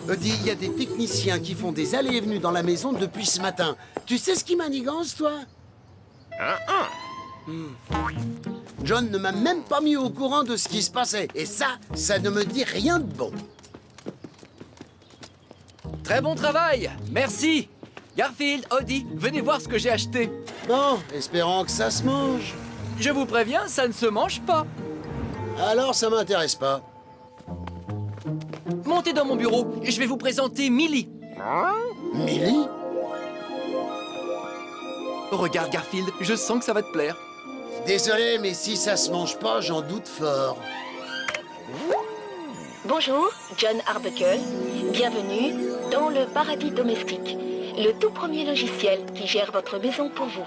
Audi, il y a des techniciens qui font des allées et venues dans la maison depuis ce matin. Tu sais ce qui m'inigance, toi? John ne m'a même pas mis au courant de ce qui se passait. Et ça ne me dit rien de bon. Très bon travail, merci. Garfield, Audi, venez voir ce que j'ai acheté. Bon, espérons que ça se mange. Je vous préviens, ça ne se mange pas. Alors, ça m'intéresse pas. Montez dans mon bureau et je vais vous présenter Millie. Millie? Regarde Garfield, je sens que ça va te plaire. Désolé, mais si ça se mange pas, j'en doute fort. Bonjour, John Arbuckle. Bienvenue dans le paradis domestique, le tout premier logiciel qui gère votre maison pour vous.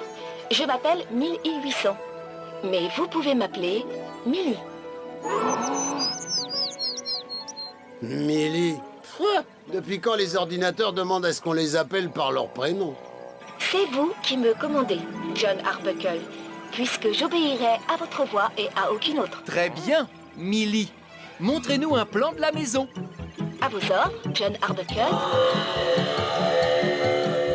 Je m'appelle 1800, mais vous pouvez m'appeler Millie. Millie? Pouah, depuis quand les ordinateurs demandent à ce qu'on les appelle par leur prénom? C'est vous qui me commandez, John Arbuckle, puisque j'obéirai à votre voix et à aucune autre. Très bien, Millie. Montrez-nous un plan de la maison. À vos ordres, John Arbuckle.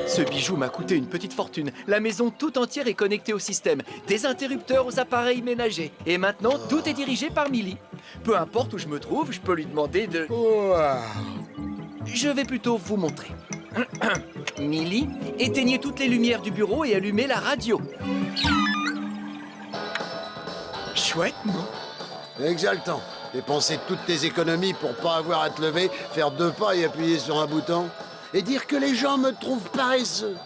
Ce bijou m'a coûté une petite fortune. La maison tout entière est connectée au système, des interrupteurs aux appareils ménagers. Et maintenant, tout est dirigé par Millie. Peu importe où je me trouve, je peux lui demander de... Je vais plutôt vous montrer. Millie, éteignez toutes les lumières du bureau et allumez la radio. Chouette, non? Exaltant. Dépenser toutes tes économies pour pas avoir à te lever, faire 2 pas et appuyer sur un bouton. Et dire que les gens me trouvent paresseux.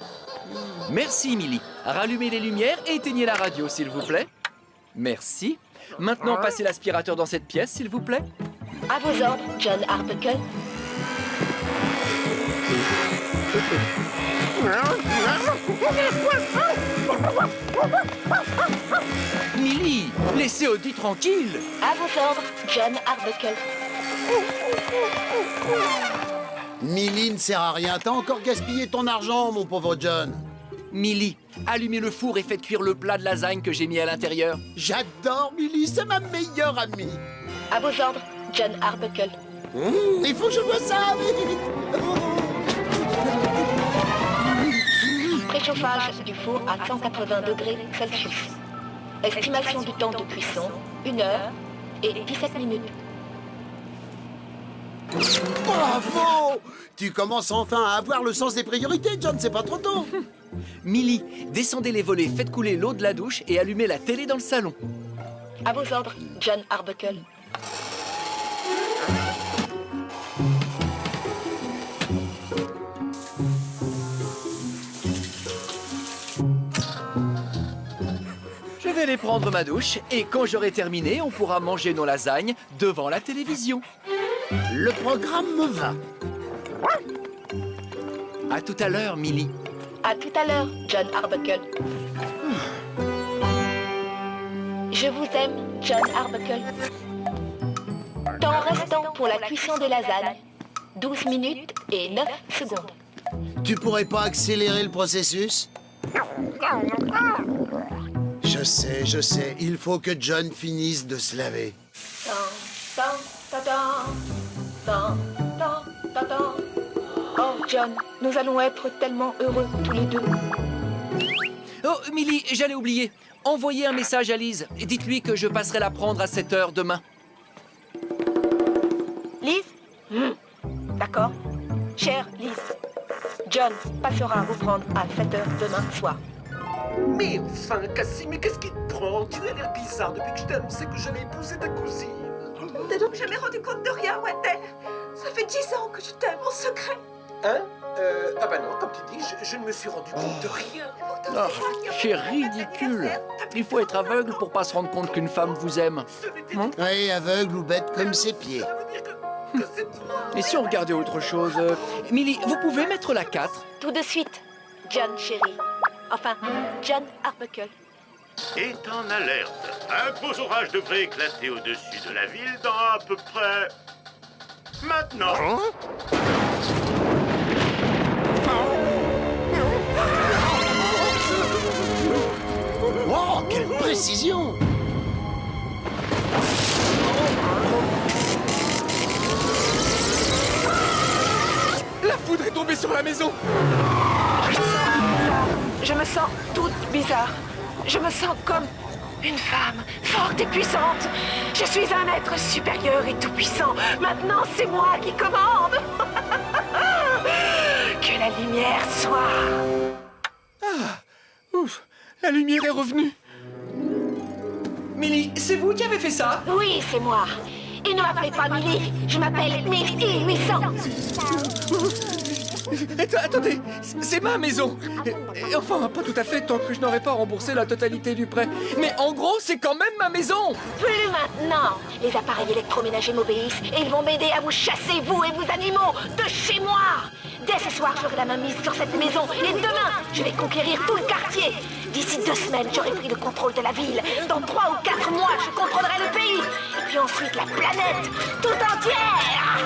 Merci, Millie. Rallumez les lumières et éteignez la radio, s'il vous plaît. Merci. Maintenant, passez l'aspirateur dans cette pièce, s'il vous plaît. À vos ordres, John Arbuckle. Millie, laissez Audi tranquille. À vos ordres, John Arbuckle. Millie ne sert à rien. T'as encore gaspillé ton argent, mon pauvre John. Millie, allumez le four et faites cuire le plat de lasagne que j'ai mis à l'intérieur. J'adore Millie, c'est ma meilleure amie. À vos ordres, John Arbuckle. Il faut que je vois ça, vite. Préchauffage du four à 180 degrés Celsius. Estimation du temps de cuisson, 1 heure et 17 minutes. Bravo! Tu commences enfin à avoir le sens des priorités, John, c'est pas trop tôt. Millie, descendez les volets, faites couler l'eau de la douche et allumez la télé dans le salon. À vos ordres, John Arbuckle. Je vais aller prendre ma douche et quand j'aurai terminé, on pourra manger nos lasagnes devant la télévision. Le programme me va. À tout à l'heure, Millie. À tout à l'heure, John Arbuckle. Je vous aime, John Arbuckle. Temps restant pour la cuisson des lasagnes, 12 minutes et 9 secondes. Tu pourrais pas accélérer le processus? Je sais, il faut que John finisse de se laver. Oh, John, nous allons être tellement heureux tous les deux. Oh, Millie, j'allais oublier. Envoyez un message à Lise et dites-lui que je passerai la prendre à 7 h demain. Lise? D'accord. Chère Lise, John passera vous prendre à 7 h demain soir. Mais enfin, Cassie, mais qu'est-ce qui te prend? Tu as l'air bizarre depuis que je t'ai annoncé que j'allais épouser ta cousine. T'as donc jamais rendu compte de rien, Wendell? Ça fait 10 ans que je t'aime en secret. Hein? Ah bah non, comme tu dis, je ne me suis rendu compte de rien. Ah, c'est ridicule. Il faut être aveugle pour pas se rendre compte qu'une femme vous aime. Oui, aveugle ou bête comme ses pieds. Ça veut dire que c'est toi. Et si on regardait autre chose Millie, vous pouvez mettre la 4? Tout de suite, John chéri. Enfin, John Arbuckle. Est en alerte. Un gros orage devrait éclater au-dessus de la ville dans à peu près... Maintenant. Oh, quelle précision! tomber sur la maison. Je me sens toute bizarre. Je me sens comme une femme forte et puissante. Je suis un être supérieur et tout-puissant. Maintenant, c'est moi qui commande. Que la lumière soit. Ouf, la lumière est revenue. Millie, c'est vous qui avez fait ça? Oui, c'est moi. Et ne m'appelez pas Millie, je m'appelle 1800. Attendez, c'est ma maison. Et enfin, pas tout à fait, tant que je n'aurais pas remboursé la totalité du prêt. Mais en gros, c'est quand même ma maison. Plus maintenant. Les appareils électroménagers m'obéissent et ils vont m'aider à vous chasser, vous et vos animaux, de chez moi. Dès ce soir, j'aurai la main mise sur cette maison et demain, je vais conquérir tout le quartier. D'ici 2 semaines, j'aurai pris le contrôle de la ville. Dans 3 ou 4 mois, je contrôlerai le pays. Et puis ensuite, la planète tout entière.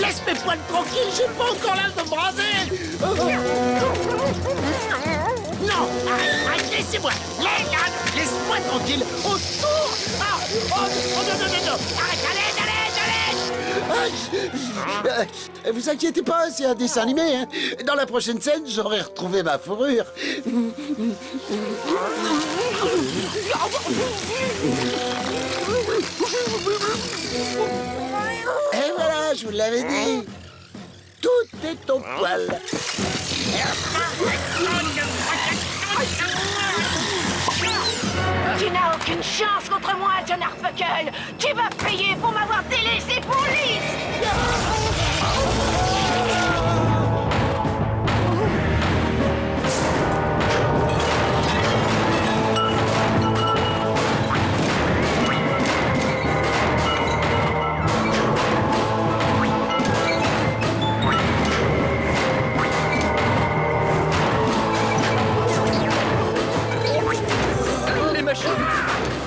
Laisse mes poils tranquilles, j'ai pas encore l'âge de braser. Non, arrête, laissez-moi. Laisse-moi tranquille. Au secours. Oh, non. Arrête, allez. Vous inquiétez pas, c'est un dessin animé. Hein. Dans la prochaine scène, j'aurai retrouvé ma fourrure. Et voilà, je vous l'avais dit. Tout est au poil. Tu n'as aucune chance contre moi, John Arbuckle. Tu vas payer pour m'avoir délaissé pour Lys.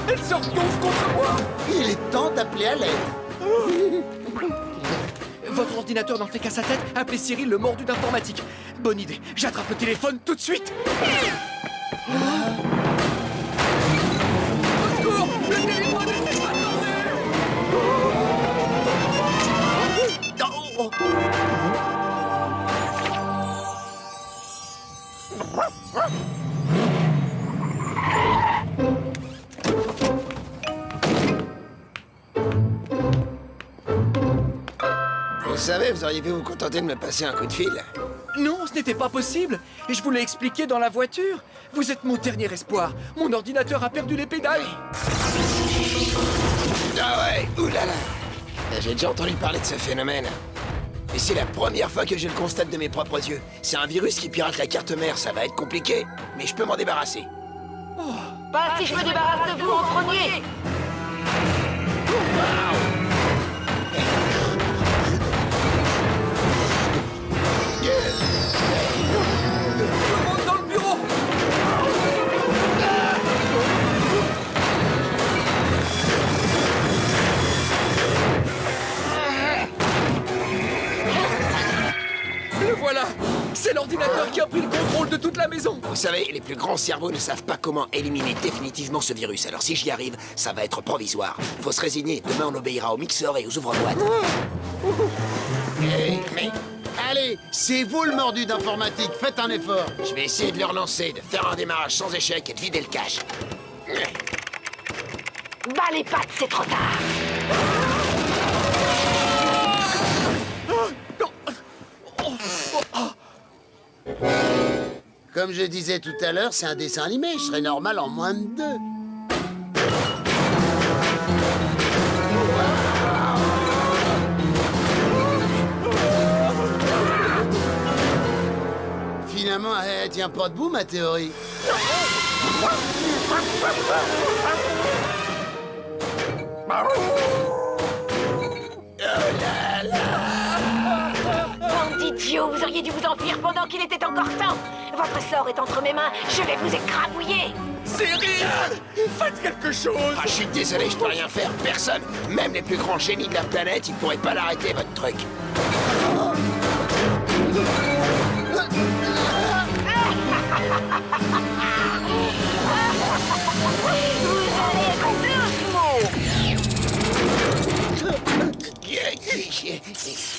Elle se retourne contre moi. Il est temps d'appeler à l'aide. Votre ordinateur n'en fait qu'à sa tête. Appelez Cyril, le mordu d'informatique. Bonne idée. J'attrape le téléphone tout de suite. Au secours! Le téléphone ne s'est pas tourné. Vous savez, vous auriez pu vous contenter de me passer un coup de fil. Non, ce n'était pas possible. Et je vous l'ai expliqué dans la voiture. Vous êtes mon dernier espoir. Mon ordinateur a perdu les pédales. Ah ouais, oulala. J'ai déjà entendu parler de ce phénomène. Et c'est la première fois que je le constate de mes propres yeux. C'est un virus qui pirate la carte mère, ça va être compliqué. Mais je peux m'en débarrasser. Pas si je me débarrasse de vous en premier. Tout le monde dans le bureau. Le voilà. C'est l'ordinateur qui a pris le contrôle de toute la maison. Vous savez, les plus grands cerveaux ne savent pas comment éliminer définitivement ce virus. Alors si j'y arrive, ça va être provisoire. Faut se résigner. Demain, on obéira au mixeur et aux ouvre-boîtes. Mais... Allez, c'est vous le mordu d'informatique. Faites un effort. Je vais essayer de le relancer, de faire un démarrage sans échec et de vider le cache. Bas les pattes, c'est trop tard. Comme je disais tout à l'heure, c'est un dessin animé. Je serais normal en moins de 2. Finalement, elle tient pas debout, ma théorie. Bande d'idiots, vous auriez dû vous enfuir pendant qu'il était encore temps. Votre sort est entre mes mains, je vais vous écrabouiller. Cyril, faites quelque chose. Ah, je suis désolé, je peux rien faire. Personne, même les plus grands génies de la planète, ils pourraient pas l'arrêter, votre truc.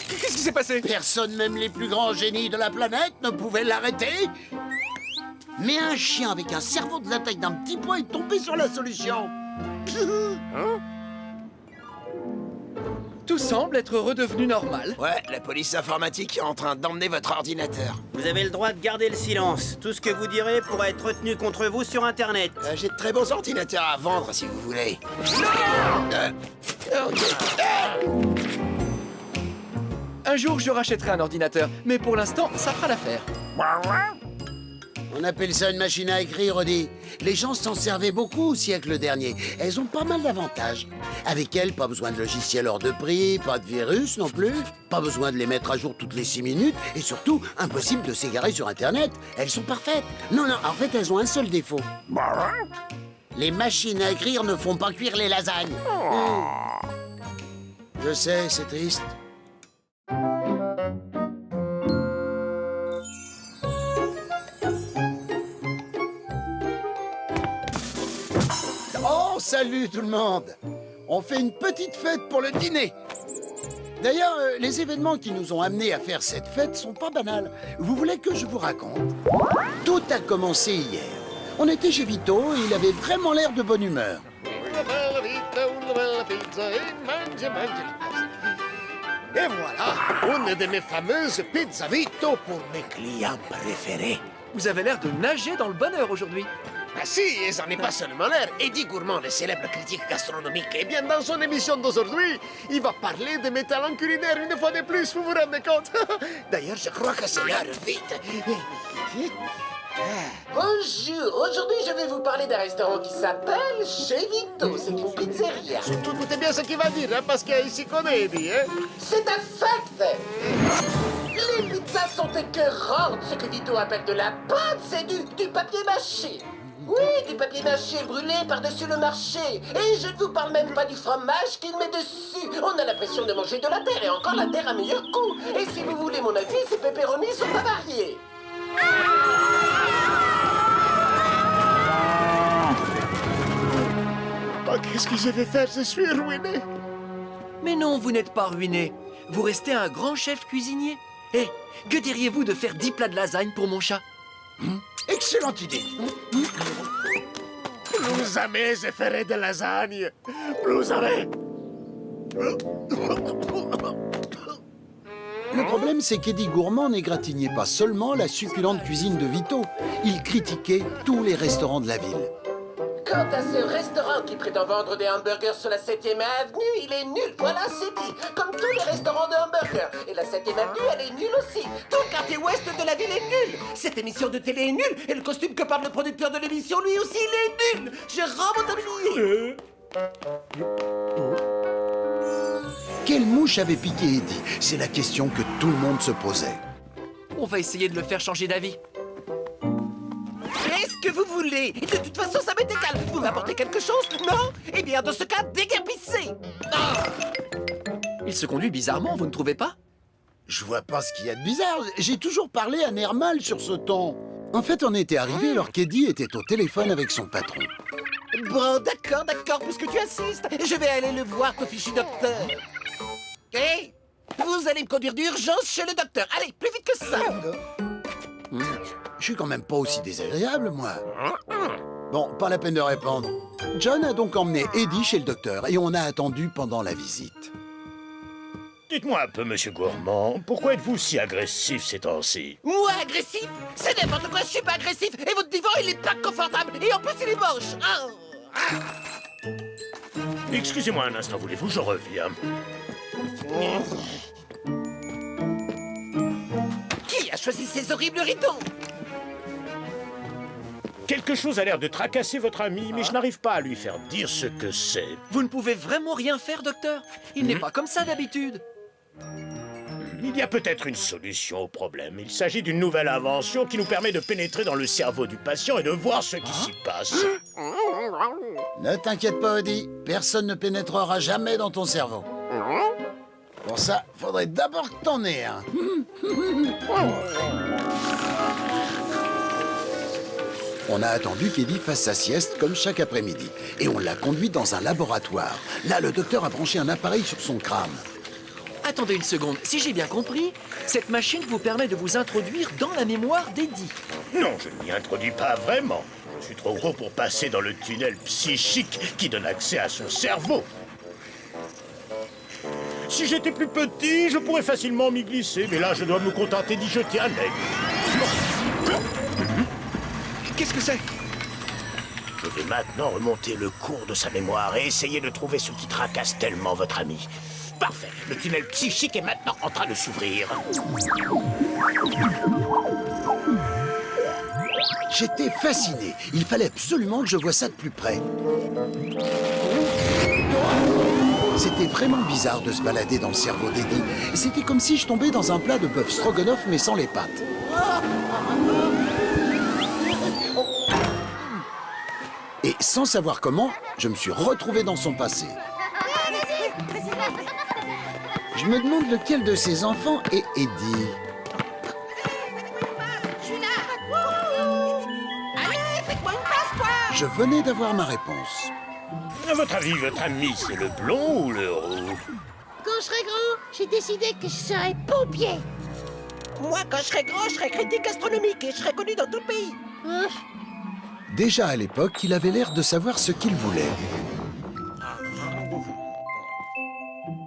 Qu'est-ce qui s'est passé? Personne, même les plus grands génies de la planète, ne pouvait l'arrêter. Mais un chien avec un cerveau de la taille d'un petit pois est tombé sur la solution. Tout semble être redevenu normal. Ouais, la police informatique est en train d'emmener votre ordinateur. Vous avez le droit de garder le silence. Tout ce que vous direz pourra être retenu contre vous sur Internet. J'ai de très bons ordinateurs à vendre si vous voulez. Ok. Un jour, je rachèterai un ordinateur, mais pour l'instant, ça fera l'affaire. On appelle ça une machine à écrire, Odie. Les gens s'en servaient beaucoup au siècle dernier. Elles ont pas mal d'avantages. Avec elles, pas besoin de logiciel hors de prix, pas de virus non plus, pas besoin de les mettre à jour toutes les 6 minutes, et surtout, impossible de s'égarer sur Internet. Elles sont parfaites. Non, en fait, elles ont un seul défaut. Les machines à écrire ne font pas cuire les lasagnes. Je sais, c'est triste. Oh, salut tout le monde! On fait une petite fête pour le dîner. D'ailleurs, les événements qui nous ont amenés à faire cette fête sont pas banals. Vous voulez que je vous raconte? Tout a commencé hier. On était chez Vito et il avait vraiment l'air de bonne humeur. Et voilà, une de mes fameuses pizzas Vito pour mes clients préférés. Vous avez l'air de nager dans le bonheur aujourd'hui. Ah si, et c'en est pas seulement l'air. Eddie Gourmand, le célèbre critique gastronomique, eh bien, dans son émission d'aujourd'hui, il va parler de mes talents culinaires une fois de plus, vous vous rendez compte? D'ailleurs, je crois que c'est l'heure, vite. Bonjour, aujourd'hui je vais vous parler d'un restaurant qui s'appelle Chez Vito. C'est une pizzeria. Surtout, écoutez bien ce qu'il va dire, hein, parce qu'il s'y connaît, Eddie, hein. C'est un fact. Les pizzas sont écœurantes. Ce que Vito appelle de la pâte, c'est du papier mâché. Oui, du papier mâché brûlé par-dessus le marché. Et je ne vous parle même pas du fromage qu'il met dessus. On a l'impression de manger de la terre, et encore la terre à meilleur goût. Et si vous voulez mon avis, ces pepperonis sont avariés. Oh, qu'est-ce que je vais faire? Je suis ruiné. Mais non, vous n'êtes pas ruiné. Vous restez un grand chef cuisinier. Eh, que diriez-vous de faire 10 plats de lasagne pour mon chat? Excellente idée. Plus jamais je ferai de lasagne. Plus jamais. Le problème, c'est qu'Eddie Gourmand n'égratignait pas seulement la succulente cuisine de Vito. Il critiquait tous les restaurants de la ville. Quant à ce restaurant qui prétend vendre des hamburgers sur la 7e avenue, il est nul. Voilà, c'est dit. Comme tous les restaurants de hamburgers. Et la 7e avenue, elle est nulle aussi. Tout le quartier ouest de la ville est nul. Cette émission de télé est nulle. Et le costume que porte le producteur de l'émission, lui aussi, il est nul. Je rends mon tablier. Quelle mouche avait piqué Eddie? C'est la question que tout le monde se posait. On va essayer de le faire changer d'avis. Qu'est-ce que vous voulez? De toute façon, ça m'est égal. Vous m'apportez quelque chose? Non? Eh bien, dans ce cas, déguerpissez. Il se conduit bizarrement, vous ne trouvez pas? Je vois pas ce qu'il y a de bizarre. J'ai toujours parlé à nerf mal sur ce ton. En fait, on était arrivé alors qu'Eddie était au téléphone avec son patron. Bon, d'accord, puisque tu insistes. Je vais aller le voir, ton fichu docteur. Hé, vous allez me conduire d'urgence chez le docteur. Allez, plus vite que ça. Je suis quand même pas aussi désagréable, moi. Bon, pas la peine de répondre. John a donc emmené Eddie chez le docteur et on a attendu pendant la visite. Dites-moi un peu, monsieur Gourmand, pourquoi êtes-vous si agressif ces temps-ci? Moi, agressif? C'est n'importe quoi, je suis pas agressif. Et votre divan, il est pas confortable. Et en plus, il est moche. Excusez-moi un instant, voulez-vous, je reviens. Qui a choisi ces horribles rideaux? Quelque chose a l'air de tracasser votre ami, mais je n'arrive pas à lui faire dire ce que c'est. Vous ne pouvez vraiment rien faire, docteur? Il n'est pas comme ça d'habitude. Il y a peut-être une solution au problème. Il s'agit d'une nouvelle invention qui nous permet de pénétrer dans le cerveau du patient et de voir ce qui s'y passe. Ne t'inquiète pas, Eddie. Personne ne pénétrera jamais dans ton cerveau. Pour ça, faudrait d'abord que t'en aies un. On a attendu qu'Eddie fasse sa sieste comme chaque après-midi. Et on l'a conduit dans un laboratoire. Là, le docteur a branché un appareil sur son crâne. Attendez une seconde, si j'ai bien compris, cette machine vous permet de vous introduire dans la mémoire d'Eddie. Non, je ne m'y introduis pas vraiment. Je suis trop gros pour passer dans le tunnel psychique qui donne accès à son cerveau. Si j'étais plus petit, je pourrais facilement m'y glisser, mais là, je dois me contenter d'y jeter un œil. Qu'est-ce que c'est? Je vais maintenant remonter le cours de sa mémoire et essayer de trouver ce qui tracasse tellement votre ami. Parfait, le tunnel psychique est maintenant en train de s'ouvrir. J'étais fasciné. Il fallait absolument que je voie ça de plus près. C'était vraiment bizarre de se balader dans le cerveau d'Eddie. C'était comme si je tombais dans un plat de bœuf stroganoff mais sans les pâtes. Et sans savoir comment, je me suis retrouvé dans son passé. Je me demande lequel de ses enfants est Eddie. Je venais d'avoir ma réponse. À votre avis, votre ami, c'est le blond ou le roux? Quand je serai grand, j'ai décidé que je serai pompier. Moi, quand je serai grand, je serai critique astronomique et je serai connu dans tout le pays. Déjà à l'époque, il avait l'air de savoir ce qu'il voulait.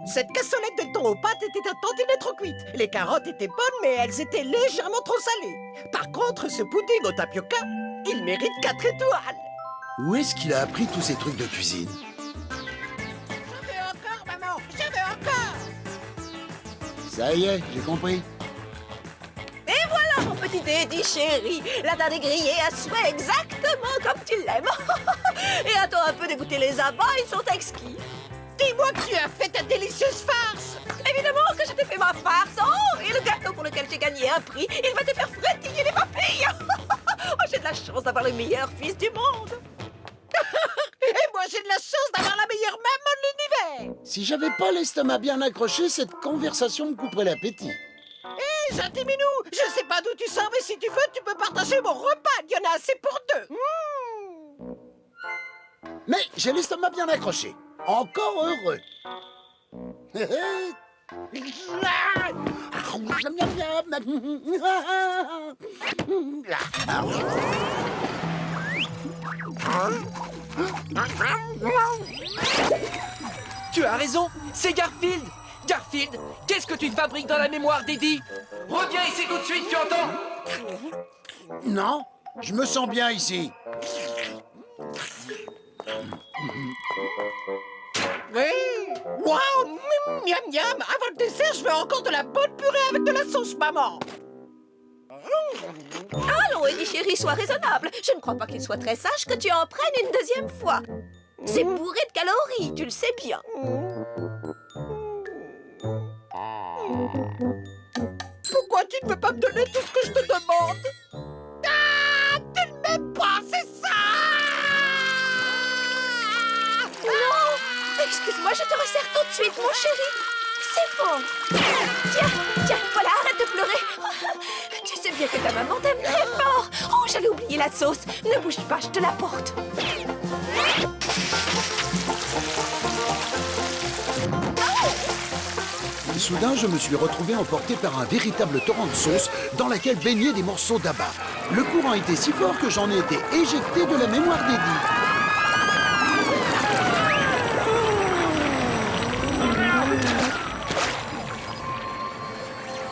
Cette cassolette de thon aux pâtes était un tantinet trop cuite. Les carottes étaient bonnes, mais elles étaient légèrement trop salées. Par contre, ce pudding au tapioca, il mérite 4 étoiles. Où est-ce qu'il a appris tous ces trucs de cuisine? Je veux encore, maman, je veux encore. Ça y est, j'ai compris. Et voilà mon petit Eddie chéri, la dinde est grillée à souhait exactement comme tu l'aimes. Et attends un peu de goûter les abats, ils sont exquis. Dis-moi que tu as fait ta délicieuse farce. Évidemment que je t'ai fait ma farce. Oh, et le gâteau pour lequel j'ai gagné un prix, il va te faire frétiller les papilles. Oh, j'ai de la chance d'avoir le meilleur fils du monde. Et moi, j'ai de la chance d'avoir la meilleure maman de l'univers. Si j'avais pas l'estomac bien accroché, cette conversation me couperait l'appétit. Hé, gentil minou, je sais pas d'où tu sors, mais si tu veux, tu peux partager mon repas. Il y en a assez pour 2. Mais j'ai l'estomac bien accroché. Encore heureux. Tu as raison, c'est Garfield. Garfield, qu'est-ce que tu fabriques dans la mémoire d'Eddie? Reviens ici tout de suite, tu entends? Non, je me sens bien ici. Oui. Waouh, miam miam. Avant le dessert, je veux encore de la bonne purée avec de la sauce maman. Allons, Eddie chéri, sois raisonnable. Je ne crois pas qu'il soit très sage que tu en prennes une deuxième fois. C'est bourré de calories, tu le sais bien. Pourquoi tu ne veux pas me donner tout ce que je te demande? Ah, tu ne m'aimes pas, c'est ça? Non, excuse-moi, je te resserre tout de suite, mon chéri. C'est bon. Tiens, voilà, arrête de pleurer. Tu sais bien que ta maman t'aime très fort. Oh, j'allais oublier la sauce. Ne bouge pas, je te l'apporte. Soudain, je me suis retrouvé emporté par un véritable torrent de sauce dans laquelle baignaient des morceaux d'abat. Le courant était si fort que j'en ai été éjecté de la mémoire d'Eddie.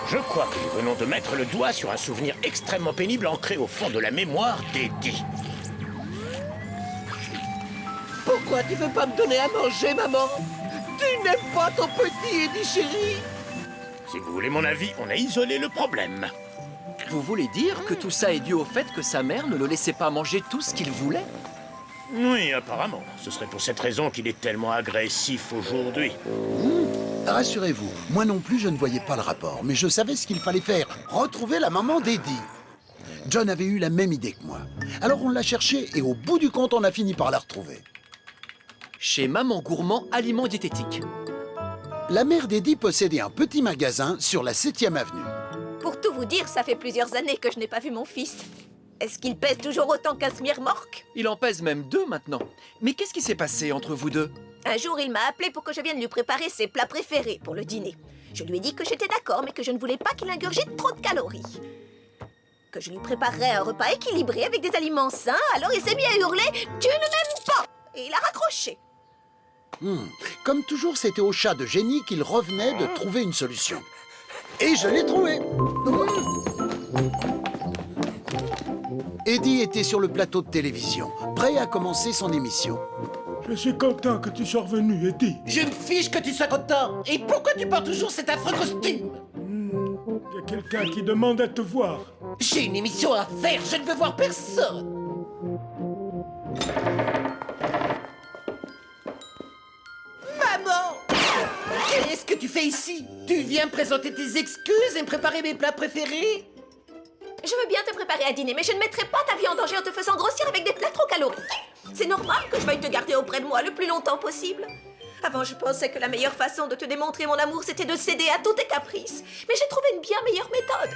Je crois que nous venons de mettre le doigt sur un souvenir extrêmement pénible ancré au fond de la mémoire d'Eddie. Pourquoi tu veux pas me donner à manger, maman? Tu n'aimes pas ton petit Eddie chéri? Si vous voulez mon avis, on a isolé le problème. Vous voulez dire que tout ça est dû au fait que sa mère ne le laissait pas manger tout ce qu'il voulait? Oui, apparemment. Ce serait pour cette raison qu'il est tellement agressif aujourd'hui. Rassurez-vous, moi non plus je ne voyais pas le rapport, mais je savais ce qu'il fallait faire, retrouver la maman d'Eddie. John avait eu la même idée que moi. Alors on l'a cherchée et au bout du compte on a fini par la retrouver. Chez Maman Gourmand Aliments Diététiques. La mère d'Eddie possédait un petit magasin sur la 7e avenue. Pour tout vous dire, ça fait plusieurs années que je n'ai pas vu mon fils. Est-ce qu'il pèse toujours autant qu'un smirmorque? Il en pèse même 2 maintenant. Mais qu'est-ce qui s'est passé entre vous deux? Un jour, il m'a appelé pour que je vienne lui préparer ses plats préférés pour le dîner. Je lui ai dit que j'étais d'accord, mais que je ne voulais pas qu'il ingurgite trop de calories. Que je lui préparerais un repas équilibré avec des aliments sains, alors il s'est mis à hurler « Tu ne m'aimes pas !» Et il a raccroché. Comme toujours, c'était au chat de génie qu'il revenait de trouver une solution. Et je l'ai trouvé. Eddie était sur le plateau de télévision, prêt à commencer son émission. Je suis content que tu sois revenu, Eddie. Je me fiche que tu sois content. Et pourquoi tu portes toujours cet affreux costume? Il y a quelqu'un qui demande à te voir. J'ai une émission à faire, je ne veux voir personne. Maman! Qu'est-ce que tu fais ici? Tu viens me présenter tes excuses et me préparer mes plats préférés? Je veux bien te préparer à dîner, mais je ne mettrai pas ta vie en danger en te faisant grossir avec des plats trop caloriques. C'est normal que je veuille te garder auprès de moi le plus longtemps possible. Avant, je pensais que la meilleure façon de te démontrer mon amour, c'était de céder à tous tes caprices. Mais j'ai trouvé une bien meilleure méthode.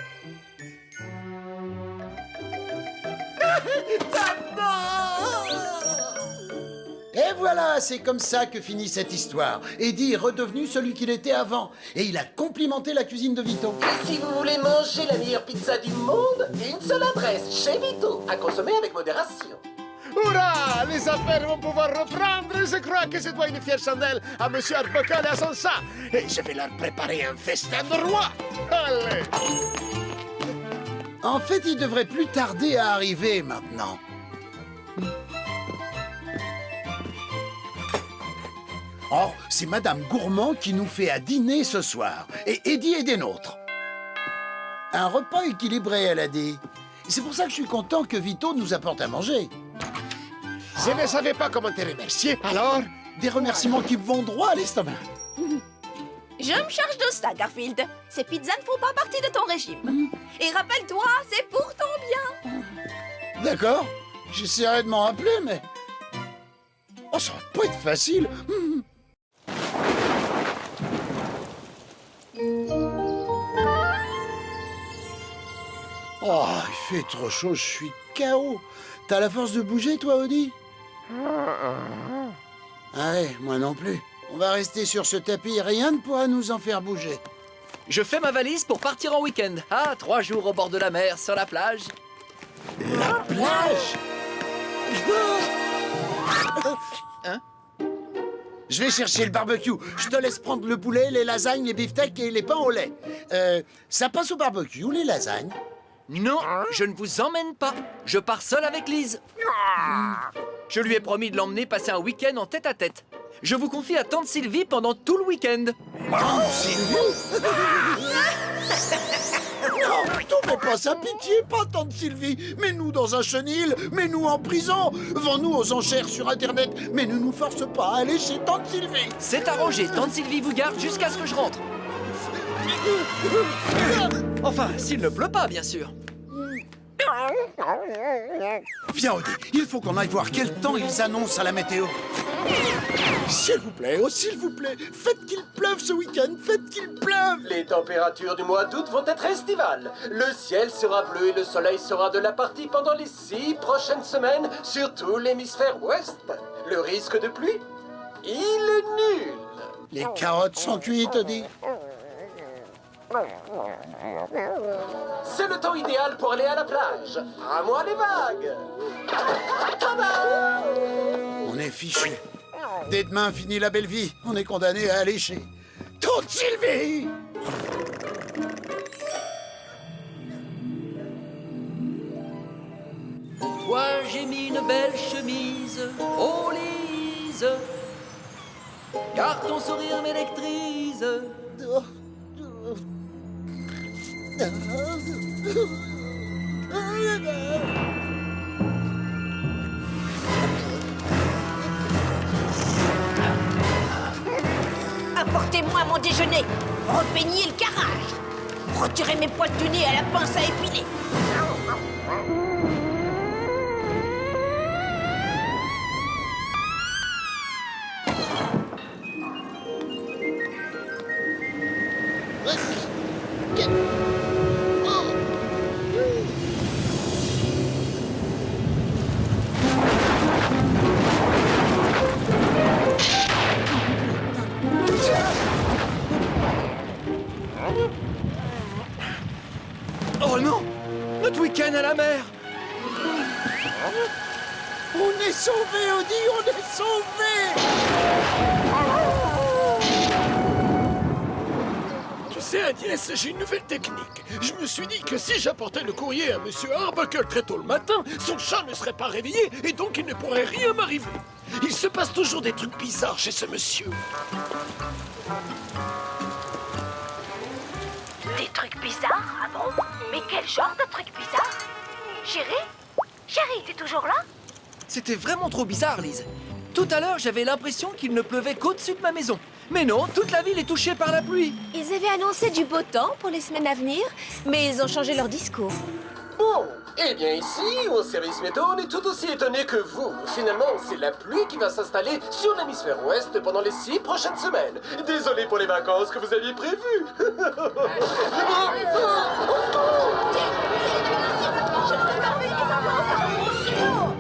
Et voilà, c'est comme ça que finit cette histoire. Eddie est redevenu celui qu'il était avant. Et il a complimenté la cuisine de Vito. Et si vous voulez manger la meilleure pizza du monde, une seule adresse, chez Vito, à consommer avec modération. Hurrah! Les affaires vont pouvoir reprendre. Je crois que je dois une fière chandelle à Monsieur Arbuckle et à son chat. Et je vais leur préparer un festin de roi. Allez! En fait, il devrait plus tarder à arriver maintenant. Oh, c'est Madame Gourmand qui nous fait à dîner ce soir. Et Eddie est des nôtres. Un repas équilibré, elle a dit. C'est pour ça que je suis content que Vito nous apporte à manger. Je ne savais pas comment te remercier, alors... Des remerciements qui me vont droit à l'estomac. Je me charge de ça, Garfield. Ces pizzas ne font pas partie de ton régime. Et rappelle-toi, c'est pour ton bien. D'accord, j'essaierai de m'en rappeler, mais... Oh, ça va pas être facile. Oh, il fait trop chaud, je suis KO. T'as la force de bouger, toi, Audi? Ah ouais, moi non plus. On va rester sur ce tapis, rien ne pourra nous en faire bouger. Je fais ma valise pour partir en week-end. Ah, 3 jours au bord de la mer, sur la plage. La plage? Hein? Je vais chercher le barbecue. Je te laisse prendre le poulet, les lasagnes, les beefsteaks et les pains au lait. Ça passe au barbecue, les lasagnes? Non, je ne vous emmène pas. Je pars seul avec Lise. Je lui ai promis de l'emmener passer un week-end en tête-à-tête. Je vous confie à Tante Sylvie pendant tout le week-end. Tante Sylvie? Non, tombez pas sa pitié, pas Tante Sylvie. Mets-nous dans un chenil, mets-nous en prison. Vends-nous aux enchères sur Internet, mais ne nous force pas à aller chez Tante Sylvie. C'est arrangé, Tante Sylvie vous garde jusqu'à ce que je rentre. Enfin, s'il ne pleut pas, bien sûr. Viens, Audi, il faut qu'on aille voir quel temps ils annoncent à la météo. S'il vous plaît, oh s'il vous plaît, faites qu'il pleuve ce week-end, faites qu'il pleuve. Les températures du mois d'août vont être estivales. Le ciel sera bleu et le soleil sera de la partie pendant les 6 prochaines semaines sur tout l'hémisphère ouest. Le risque de pluie, il est nul. Les carottes sont cuites, Audi. C'est le temps idéal pour aller à la plage. À moi les vagues. Tada! On est fichu. Dès demain, finit la belle vie. On est condamné à aller chez Tante Sylvie. Pour toi, j'ai mis une belle chemise, oh Lise, car ton sourire m'électrise. Apportez-moi mon déjeuner. Repeignez le garage. Retirez mes poils du nez à la pince à épiler. à la mer. On est sauvés, Audi, on est sauvés! Tu sais, Agnès, j'ai une nouvelle technique. Je me suis dit que si j'apportais le courrier à Monsieur Arbuckle très tôt le matin, son chat ne serait pas réveillé et donc il ne pourrait rien m'arriver. Il se passe toujours des trucs bizarres chez ce monsieur. Des trucs bizarres? Ah bon? Mais quel genre de trucs bizarres? Chérie? Chérie, t'es toujours là? C'était vraiment trop bizarre, Lise. Tout à l'heure, j'avais l'impression qu'il ne pleuvait qu'au-dessus de ma maison. Mais non, toute la ville est touchée par la pluie. Ils avaient annoncé du beau temps pour les semaines à venir, mais ils ont changé leur discours. Bon, eh bien ici, au service météo, on est tout aussi étonnés que vous. Finalement, c'est la pluie qui va s'installer sur l'hémisphère ouest pendant les 6 prochaines semaines. Désolé pour les vacances que vous aviez prévues.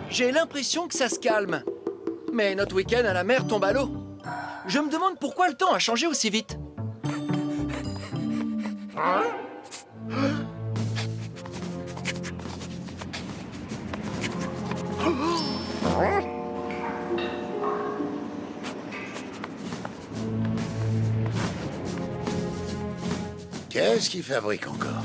J'ai l'impression que ça se calme. Mais notre week-end à la mer tombe à l'eau. Je me demande pourquoi le temps a changé aussi vite. Qu'est-ce qu'il fabrique encore?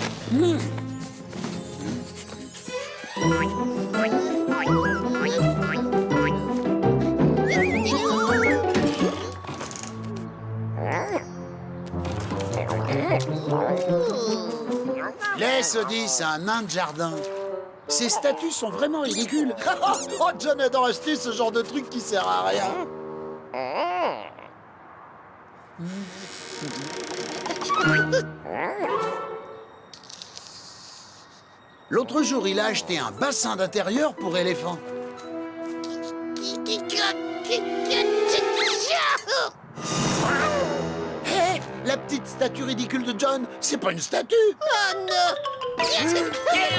Laisse, Audi, c'est un nain de jardin. Ces statues sont vraiment ridicules. Oh, John adore acheter ce genre de truc qui sert à rien. L'autre jour, il a acheté un bassin d'intérieur pour éléphants. Hé, la petite statue ridicule de John, c'est pas une statue. Oh non.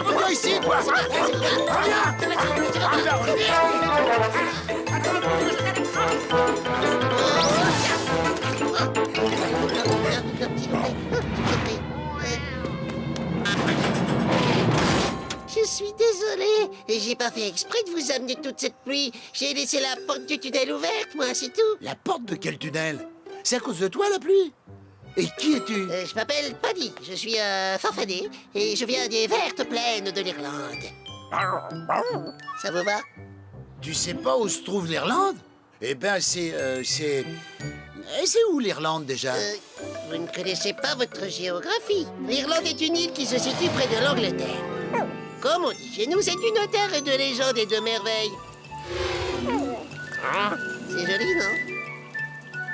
Reviens ici, toi. Je suis désolée, j'ai pas fait exprès de vous amener toute cette pluie. J'ai laissé la porte du tunnel ouverte, moi, c'est tout. La porte de quel tunnel? C'est à cause de toi, la pluie? Et qui es-tu? Je m'appelle Paddy, je suis Farfadet, et je viens des vertes plaines de l'Irlande. Ça vous va? Tu sais pas où se trouve l'Irlande? Eh ben, c'est où l'Irlande, déjà? Vous ne connaissez pas votre géographie. L'Irlande est une île qui se situe près de l'Angleterre. Comme on dit chez nous, c'est une terre de légendes et de merveilles. C'est joli, non?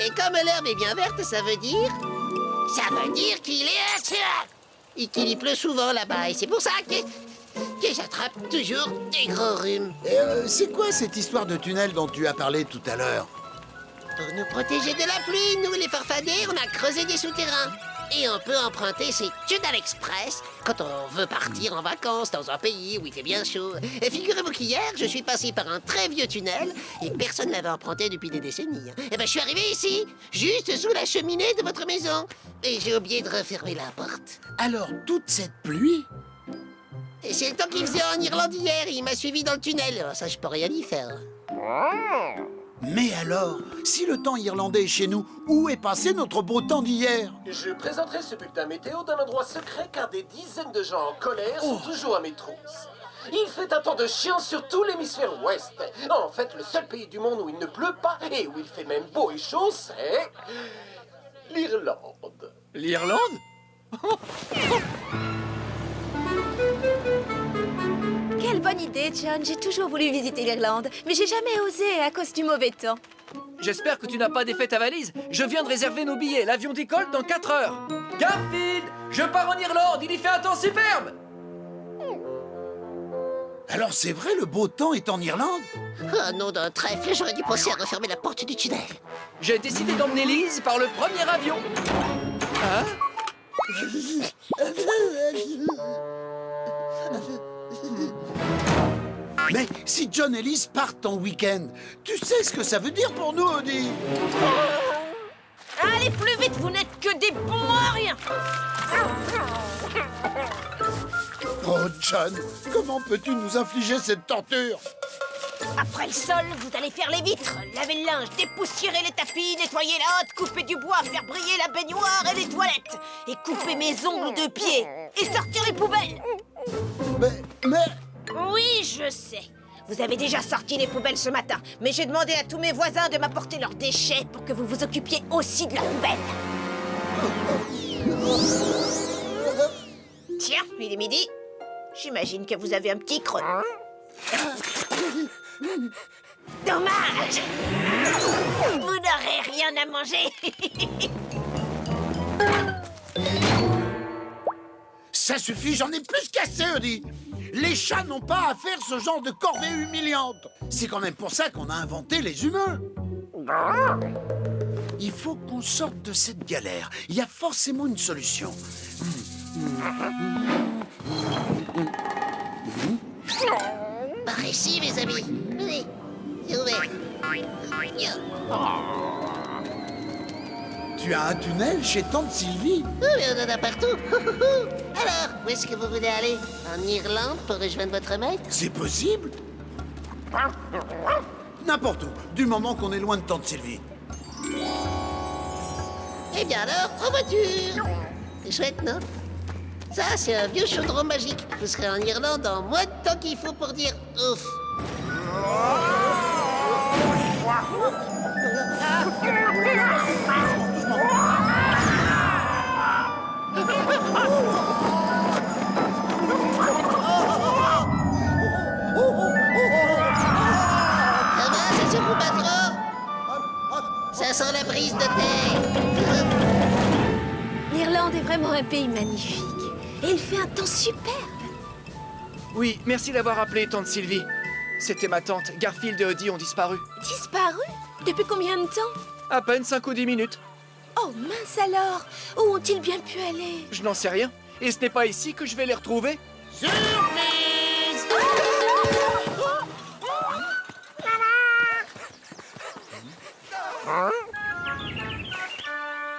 Et comme l'herbe est bien verte, ça veut dire... Ça veut dire qu'il est assuré. Et qu'il y pleut souvent là-bas. Et c'est pour ça que j'attrape toujours des gros rhumes. Et c'est quoi cette histoire de tunnel dont tu as parlé tout à l'heure? Pour nous protéger de la pluie, nous, les farfadets, on a creusé des souterrains. Et on peut emprunter ces tunnels express quand on veut partir en vacances dans un pays où il fait bien chaud. Et figurez-vous qu'hier, je suis passé par un très vieux tunnel et personne ne l'avait emprunté depuis des décennies. Et ben, je suis arrivé ici, juste sous la cheminée de votre maison. Et j'ai oublié de refermer la porte. Alors, toute cette pluie? Et c'est le temps qu'il faisait en Irlande hier et il m'a suivi dans le tunnel. Alors ça, je peux rien y faire. Mais alors, si le temps irlandais est chez nous, où est passé notre beau temps d'hier? Je présenterai ce bulletin météo d'un endroit secret car des dizaines de gens en colère sont toujours à mes trousses. Il fait un temps de chien sur tout l'hémisphère ouest. En fait, le seul pays du monde où il ne pleut pas et où il fait même beau et chaud, c'est... l'Irlande. L'Irlande? Quelle bonne idée, John. J'ai toujours voulu visiter l'Irlande, mais j'ai jamais osé à cause du mauvais temps. J'espère que tu n'as pas défait ta valise. Je viens de réserver nos billets. L'avion décolle dans 4 heures. Garfield, je pars en Irlande. Il y fait un temps superbe. Alors c'est vrai, le beau temps est en Irlande? Oh nom d'un trèfle, j'aurais dû penser à refermer la porte du tunnel. J'ai décidé d'emmener Lise par le premier avion. Hein? Mais si John et Liz partent en week-end, tu sais ce que ça veut dire pour nous, Audi? Allez, plus vite, vous n'êtes que des bons à rien. Oh, John, comment peux-tu nous infliger cette torture? Après le sol, vous allez faire les vitres, laver le linge, dépoussiérer les tapis, nettoyer la hotte, couper du bois, faire briller la baignoire et les toilettes, et couper mes ongles de pied, et sortir les poubelles. Mais... Oui, je sais. Vous avez déjà sorti les poubelles ce matin, mais j'ai demandé à tous mes voisins de m'apporter leurs déchets pour que vous vous occupiez aussi de la poubelle. Tiens, il est midi. J'imagine que vous avez un petit creux. Dommage! Vous n'aurez rien à manger. Ça suffit, j'en ai plus qu'assez, Odie. Les chats n'ont pas à faire ce genre de corvée humiliante. C'est quand même pour ça qu'on a inventé les humains. Il faut qu'on sorte de cette galère. Il y a forcément une solution. Par ici, mes amis. Venez. C'est ouvert. Tu as un tunnel chez Tante Sylvie? Oh, mais on en a partout. Alors, où est-ce que vous voulez aller? En Irlande pour rejoindre votre maître? C'est possible? N'importe où, du moment qu'on est loin de Tante Sylvie. Eh bien alors, en voiture. C'est chouette, non? Ça, c'est un vieux chaudron magique. Vous serez en Irlande en moins de temps qu'il faut pour dire ouf. Ça va, ça secoue pas trop? Ça sent la brise de terre. L'Irlande est vraiment un pays magnifique. Et il fait un temps superbe. Oui, merci d'avoir appelé, Tante Sylvie. C'était ma tante. Garfield et Odie ont disparu. Disparu? Depuis combien de temps? À peine 5 ou 10 minutes. Oh mince alors! Où ont-ils bien pu aller? Je n'en sais rien. Et ce n'est pas ici que je vais les retrouver. Surprise!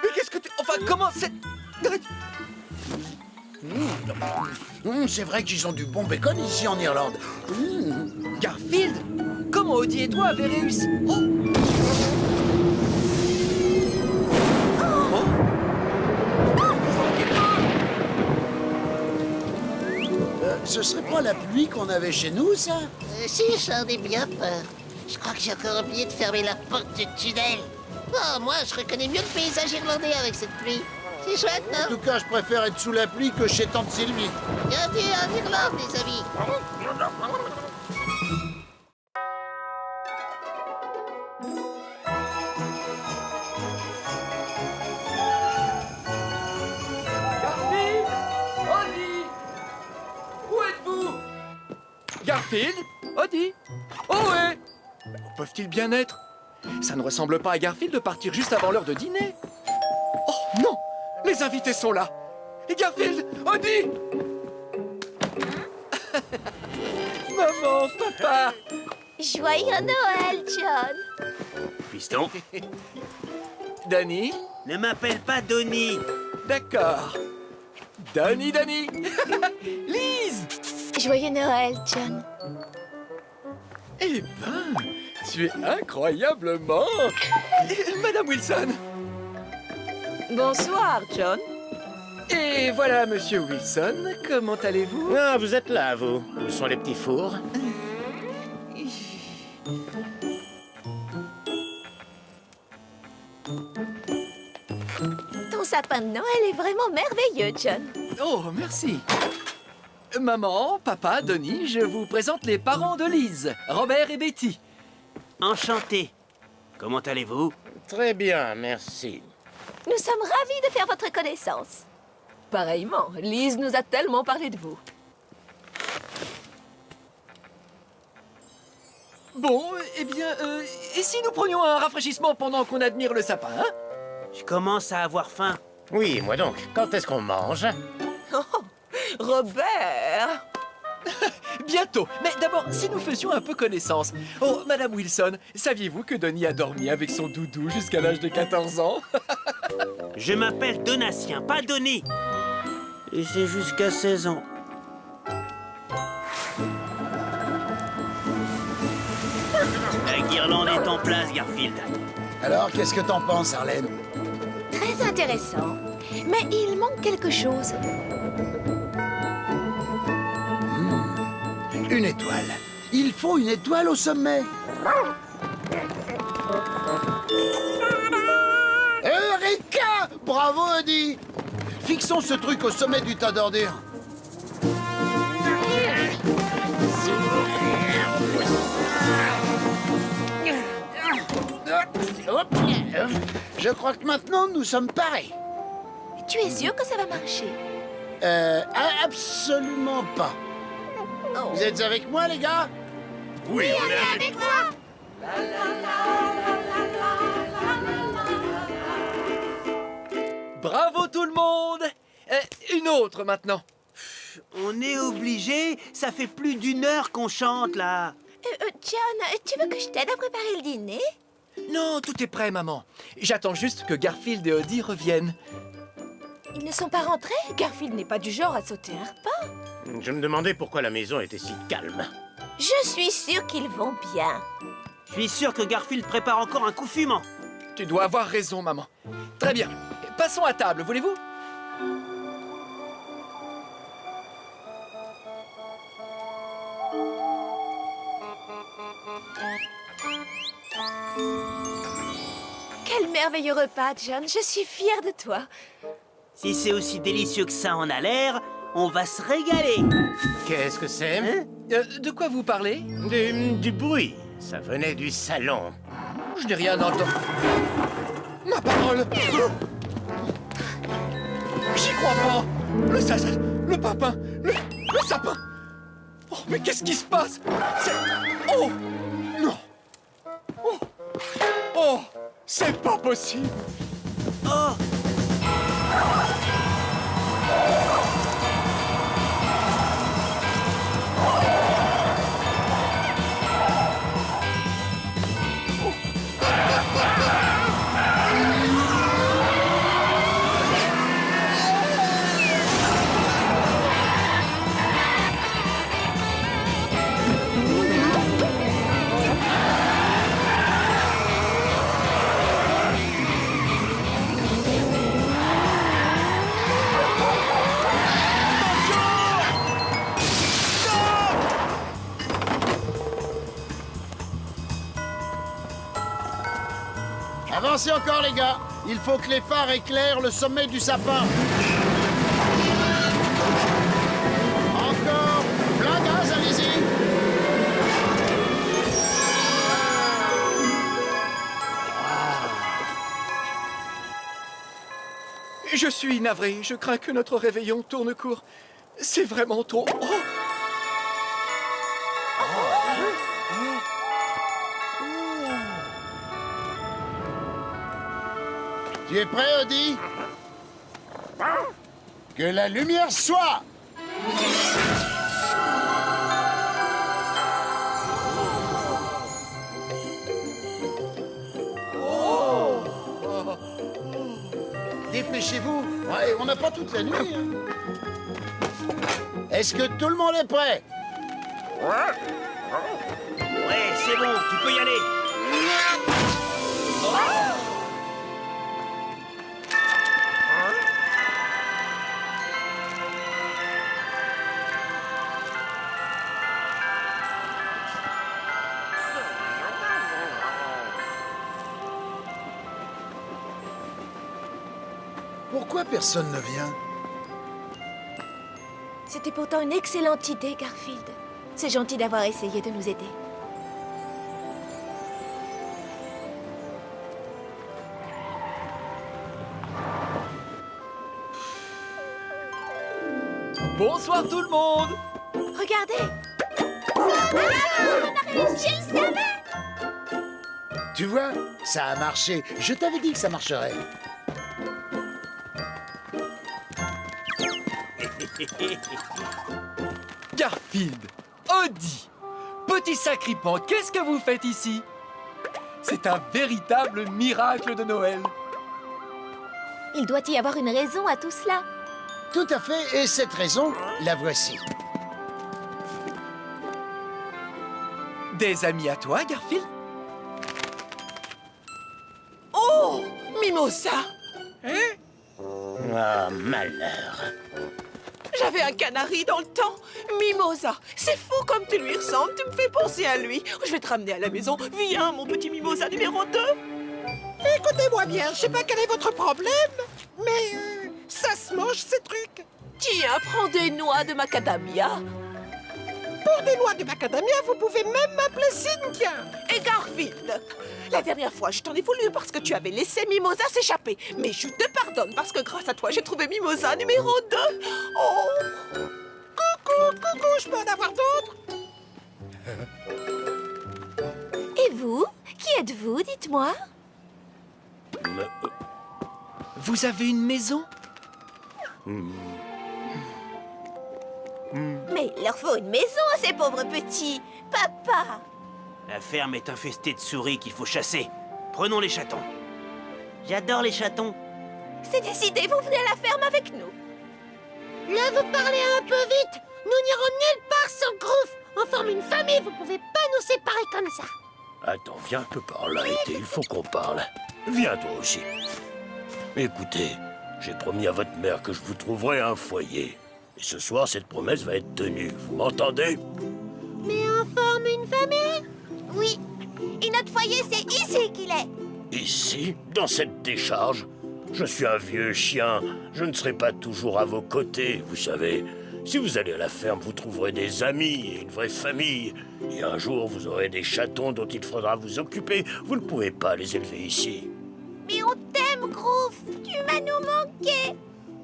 Mais qu'est-ce que tu... Enfin, comment c'est... C'est vrai qu'ils ont du bon bacon ici en Irlande. Garfield, comment Odie et toi avez réussi... Ce serait pas la pluie qu'on avait chez nous, ça? Si, j'en ai bien peur. Je crois que j'ai encore oublié de fermer la porte du tunnel. Oh, moi, je reconnais mieux le paysage irlandais avec cette pluie. C'est chouette, En non? tout cas, je préfère être sous la pluie que chez Tante Sylvie. Bienvenue en Irlande, les amis. Garfield, Odie, où êtes-vous? Garfield, Odie, oh ouais. Où peuvent-ils bien être? Ça ne ressemble pas à Garfield de partir juste avant l'heure de dîner. Oh non, les invités sont là. Et Garfield, Odie. Maman, papa. Joyeux Noël, John! Fiston, Danny, ne m'appelle pas Donny. d'accord. Danny, Lise. Joyeux Noël, John! Eh ben, tu es incroyablement... Madame Wilson. Bonsoir, John. Et voilà, Monsieur Wilson, comment allez-vous? Ah, vous êtes là, vous. Où sont les petits fours? Ton sapin de Noël est vraiment merveilleux, John! Oh, merci. Maman, papa, Denis, je vous présente les parents de Lise, Robert et Betty. Enchanté. Comment allez-vous? Très bien, merci. Nous sommes ravis de faire votre connaissance. Pareillement, Lise nous a tellement parlé de vous. Bon, eh bien, et si nous prenions un rafraîchissement pendant qu'on admire le sapin, hein? Je commence à avoir faim. Oui, moi donc. Quand est-ce qu'on mange? Oh, Robert! Bientôt. Mais d'abord, si nous faisions un peu connaissance. Oh, Madame Wilson, saviez-vous que Denis a dormi avec son doudou jusqu'à l'âge de 14 ans? Je m'appelle Donatien, pas Donny. Et c'est jusqu'à 16 ans. en place, Garfield. Alors, qu'est-ce que t'en penses, Arlène? Très intéressant. Mais il manque quelque chose. Une étoile. Il faut une étoile au sommet. Eureka! Bravo, Eddie! Fixons ce truc au sommet du tas d'ordures. Hop. Je crois que maintenant, nous sommes parés. Tu es sûr que ça va marcher? Absolument pas. Oh. Vous êtes avec moi, les gars? Oui, on est avec toi. Bravo tout le monde. Une autre maintenant. On est obligé. Ça fait plus d'1 heure qu'on chante, là. John, tu veux que je t'aide à préparer le dîner? Non, tout est prêt, maman. J'attends juste que Garfield et Odie reviennent. Ils ne sont pas rentrés? Garfield n'est pas du genre à sauter un repas. Je me demandais pourquoi la maison était si calme. Je suis sûre qu'ils vont bien. Je suis sûr que Garfield prépare encore un coup fumant. Tu dois avoir raison, maman. Très bien. Passons à table, voulez-vous? Quel merveilleux repas, John. Je suis fière de toi. Si c'est aussi délicieux que ça en a l'air, on va se régaler. Qu'est-ce que c'est? Hein? De quoi vous parlez? Du bruit. Ça venait du salon. Je n'ai rien entendu. Ma parole! J'y crois pas! Le papin! Le sapin! Oh, mais qu'est-ce qui se passe? Oh! Non! Oh! Oh! C'est pas possible! Oh! Avancez encore, les gars. Il faut que les phares éclairent le sommet du sapin. Encore. Plein gaz, allez-y. Je suis navré. Je crains que notre réveillon tourne court. C'est vraiment trop... Oh! Tu es prêt, Odie? Que la lumière soit! Dépêchez-vous. Ouais, on n'a pas toute la nuit. Hein. Est-ce que tout le monde est prêt? Ouais, c'est bon, tu peux y aller. Pourquoi personne ne vient? C'était pourtant une excellente idée, Garfield. C'est gentil d'avoir essayé de nous aider. Bonsoir tout le monde! Regardez! On a réussi, je le savais! Tu vois, ça a marché. Je t'avais dit que ça marcherait. Garfield, Odie, petit sacripant, qu'est-ce que vous faites ici? C'est un véritable miracle de Noël. Il doit y avoir une raison à tout cela. Tout à fait, et cette raison, la voici. Des amis à toi, Garfield? Mimosa. Ah, malheur. J'avais un canari dans le temps. Mimosa. C'est fou comme tu lui ressembles. Tu me fais penser à lui. Je vais te ramener à la maison. Viens, mon petit Mimosa numéro 2. Écoutez-moi bien, je sais pas quel est votre problème, mais ça se mange ces trucs. Tiens, prends des noix de macadamia. Pour des noix de macadamia, vous pouvez même m'appeler Cynthia. Et Garfield. La dernière fois, je t'en ai voulu parce que tu avais laissé Mimosa s'échapper. Mais je te pardonne parce que grâce à toi, j'ai trouvé Mimosa numéro 2. Oh! Coucou, je peux en avoir d'autres? Et vous? Qui êtes-vous, dites-moi? Vous avez une maison? Mais il leur faut une maison à ces pauvres petits. Papa! La ferme est infestée de souris qu'il faut chasser. Prenons les chatons. J'adore les chatons. C'est décidé, vous venez à la ferme avec nous. Là, vous parlez un peu vite. Nous n'irons nulle part sans Groove. On forme une famille, vous pouvez pas nous séparer comme ça. Attends, viens un peu par là, Été, il faut qu'on parle. Viens toi aussi. Écoutez, j'ai promis à votre mère que je vous trouverai un foyer. Et ce soir, cette promesse va être tenue. Vous m'entendez? Mais on forme une famille? Oui. Et notre foyer, c'est ici qu'il est. Ici, dans cette décharge, je suis un vieux chien. Je ne serai pas toujours à vos côtés, vous savez. Si vous allez à la ferme, vous trouverez des amis et une vraie famille. Et un jour, vous aurez des chatons dont il faudra vous occuper. Vous ne pouvez pas les élever ici. Mais on t'aime, Groove. Tu vas nous manquer.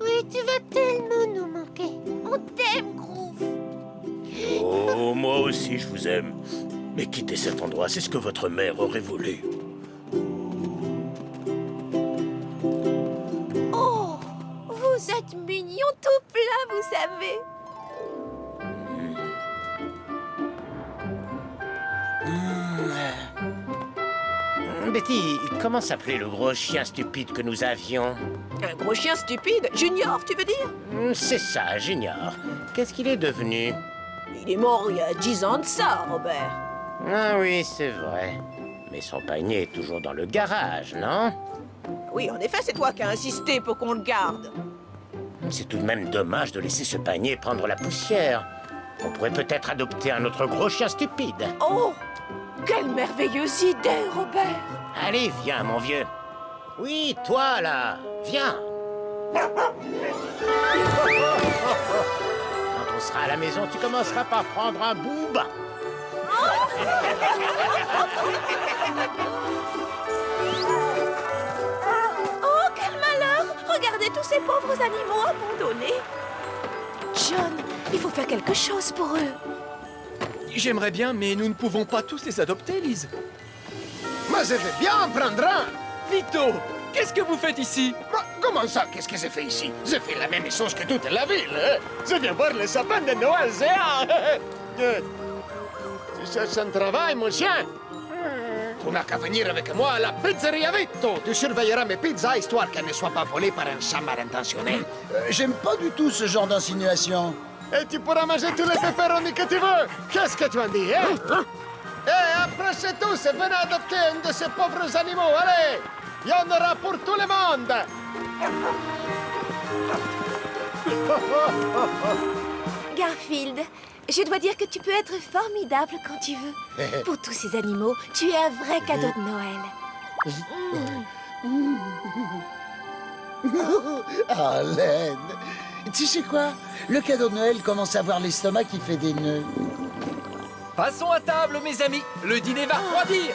Oui, tu vas tellement nous manquer. On t'aime, Groove. Oh, moi aussi, je vous aime. Mais quittez cet endroit, c'est ce que votre mère aurait voulu. Oh! Vous êtes mignon tout plein, vous savez. Betty, comment s'appelait le gros chien stupide que nous avions? Un gros chien stupide? Junior, tu veux dire? C'est ça, Junior. Qu'est-ce qu'il est devenu? Il est mort il y a 10 ans de ça, Robert. Ah oui, c'est vrai. Mais son panier est toujours dans le garage, non? Oui, en effet, c'est toi qui as insisté pour qu'on le garde. C'est tout de même dommage de laisser ce panier prendre la poussière. On pourrait peut-être adopter un autre gros chien stupide. Oh! Quelle merveilleuse idée, Robert! Allez, viens, mon vieux. Oui, toi, là. Viens. Quand on sera à la maison, tu commenceras par prendre un boob. Oh, quel malheur! Regardez tous ces pauvres animaux abandonnés. John, il faut faire quelque chose pour eux. J'aimerais bien, mais nous ne pouvons pas tous les adopter, Lise. Moi, je vais bien en prendre un. Vito, qu'est-ce que vous faites ici? Comment ça, qu'est-ce que j'ai fait ici? J'ai fait la même chose que toute la ville. Hein? Je viens voir le sapin de Noël géant. Tu cherches un travail, mon chien? Tu n'as qu'à venir avec moi à la pizzeria Vito. Tu surveilleras mes pizzas, histoire qu'elles ne soient pas volées par un chat mal intentionné. J'aime pas du tout ce genre d'insinuation. Et tu pourras manger tous les pepperoni que tu veux. Qu'est-ce que tu en dis, hein? Et approchez tous et venez adopter un de ces pauvres animaux. Allez, il y en aura pour tout le monde. Garfield, je dois dire que tu peux être formidable quand tu veux. Pour tous ces animaux, tu es un vrai cadeau de Noël. Ah, Laine. Tu sais quoi? Le cadeau de Noël commence à avoir l'estomac qui fait des nœuds. Passons à table, mes amis. Le dîner va refroidir.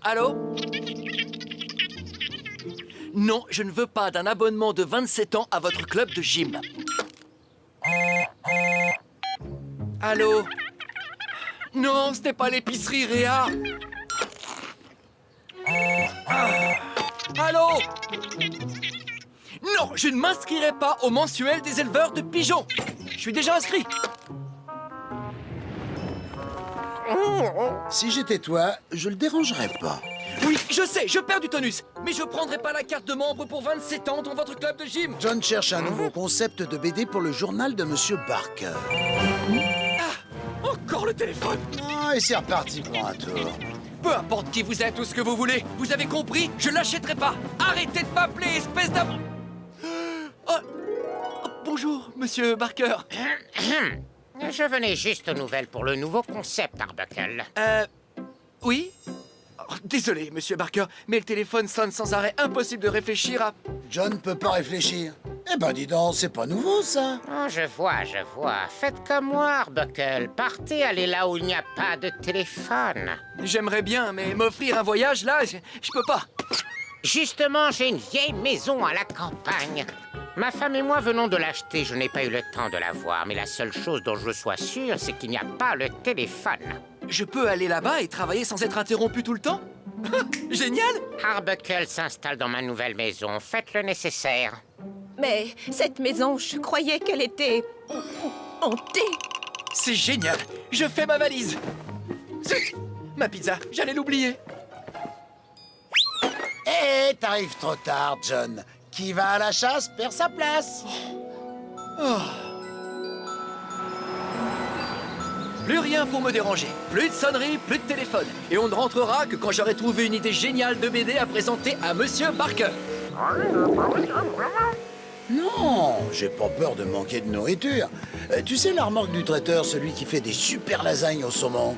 Allô? Non, je ne veux pas d'un abonnement de 27 ans à votre club de gym. Allô? Non, ce n'est pas l'épicerie Réa. Allô? Non, je ne m'inscrirai pas au mensuel des éleveurs de pigeons. Je suis déjà inscrit. Si j'étais toi, je le dérangerais pas. Oui, je sais, je perds du tonus. Mais je prendrai pas la carte de membre pour 27 ans dans votre club de gym. John cherche un nouveau concept de BD pour le journal de Monsieur Barker. Encore le téléphone. Ah, et c'est reparti pour un tour. Peu importe qui vous êtes ou ce que vous voulez, vous avez compris? Je l'achèterai pas. Arrêtez de m'appeler, espèce d'am... Bonjour, Monsieur Barker. Je venais juste aux nouvelles pour le nouveau concept, Arbuckle. Oui? Oh, désolé, Monsieur Barker, mais le téléphone sonne sans arrêt. Impossible de réfléchir à... John peut pas réfléchir. Eh ben, dis donc, c'est pas nouveau, ça. Oh, je vois. Faites comme moi, Arbuckle. Partez, allez là où il n'y a pas de téléphone. J'aimerais bien, mais m'offrir un voyage, là, je peux pas. Justement, j'ai une vieille maison à la campagne. Ma femme et moi venons de l'acheter. Je n'ai pas eu le temps de la voir, mais la seule chose dont je sois sûr, c'est qu'il n'y a pas le téléphone. Je peux aller là-bas et travailler sans être interrompu tout le temps? Génial! Arbuckle s'installe dans ma nouvelle maison. Faites le nécessaire. Mais cette maison, je croyais qu'elle était... hantée. C'est génial! Je fais ma valise! Zut! Ma pizza, j'allais l'oublier. Eh, t'arrives trop tard, John. Qui va à la chasse perd sa place. Plus rien pour me déranger. Plus de sonnerie, plus de téléphone. Et on ne rentrera que quand j'aurai trouvé une idée géniale de BD à présenter à Monsieur Barker. Non, j'ai pas peur de manquer de nourriture. Tu sais la remorque du traiteur, celui qui fait des super lasagnes au saumon?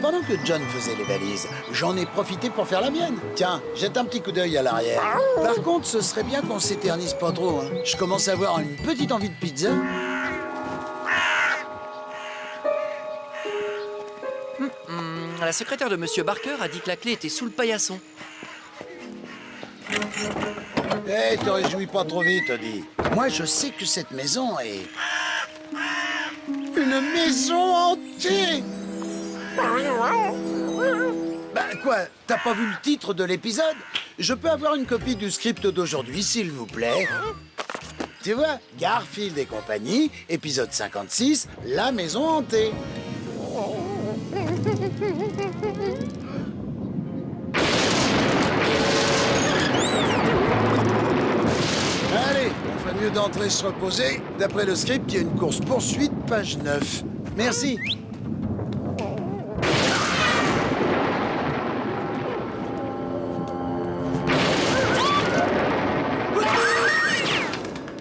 Pendant que John faisait les valises, j'en ai profité pour faire la mienne. Tiens, jette un petit coup d'œil à l'arrière. Par contre, ce serait bien qu'on s'éternise pas trop, hein. Je commence à avoir une petite envie de pizza. La secrétaire de Monsieur Barker a dit que la clé était sous le paillasson. Eh, te réjouis pas trop vite, Odie. Moi, je sais que cette maison est... une maison hantée! Bah quoi, t'as pas vu le titre de l'épisode? Je peux avoir une copie du script d'aujourd'hui, s'il vous plaît? Tu vois, Garfield et compagnie, épisode 56, la maison hantée. Allez, on ferait mieux d'entrer se reposer. D'après le script, il y a une course-poursuite, page 9. Merci.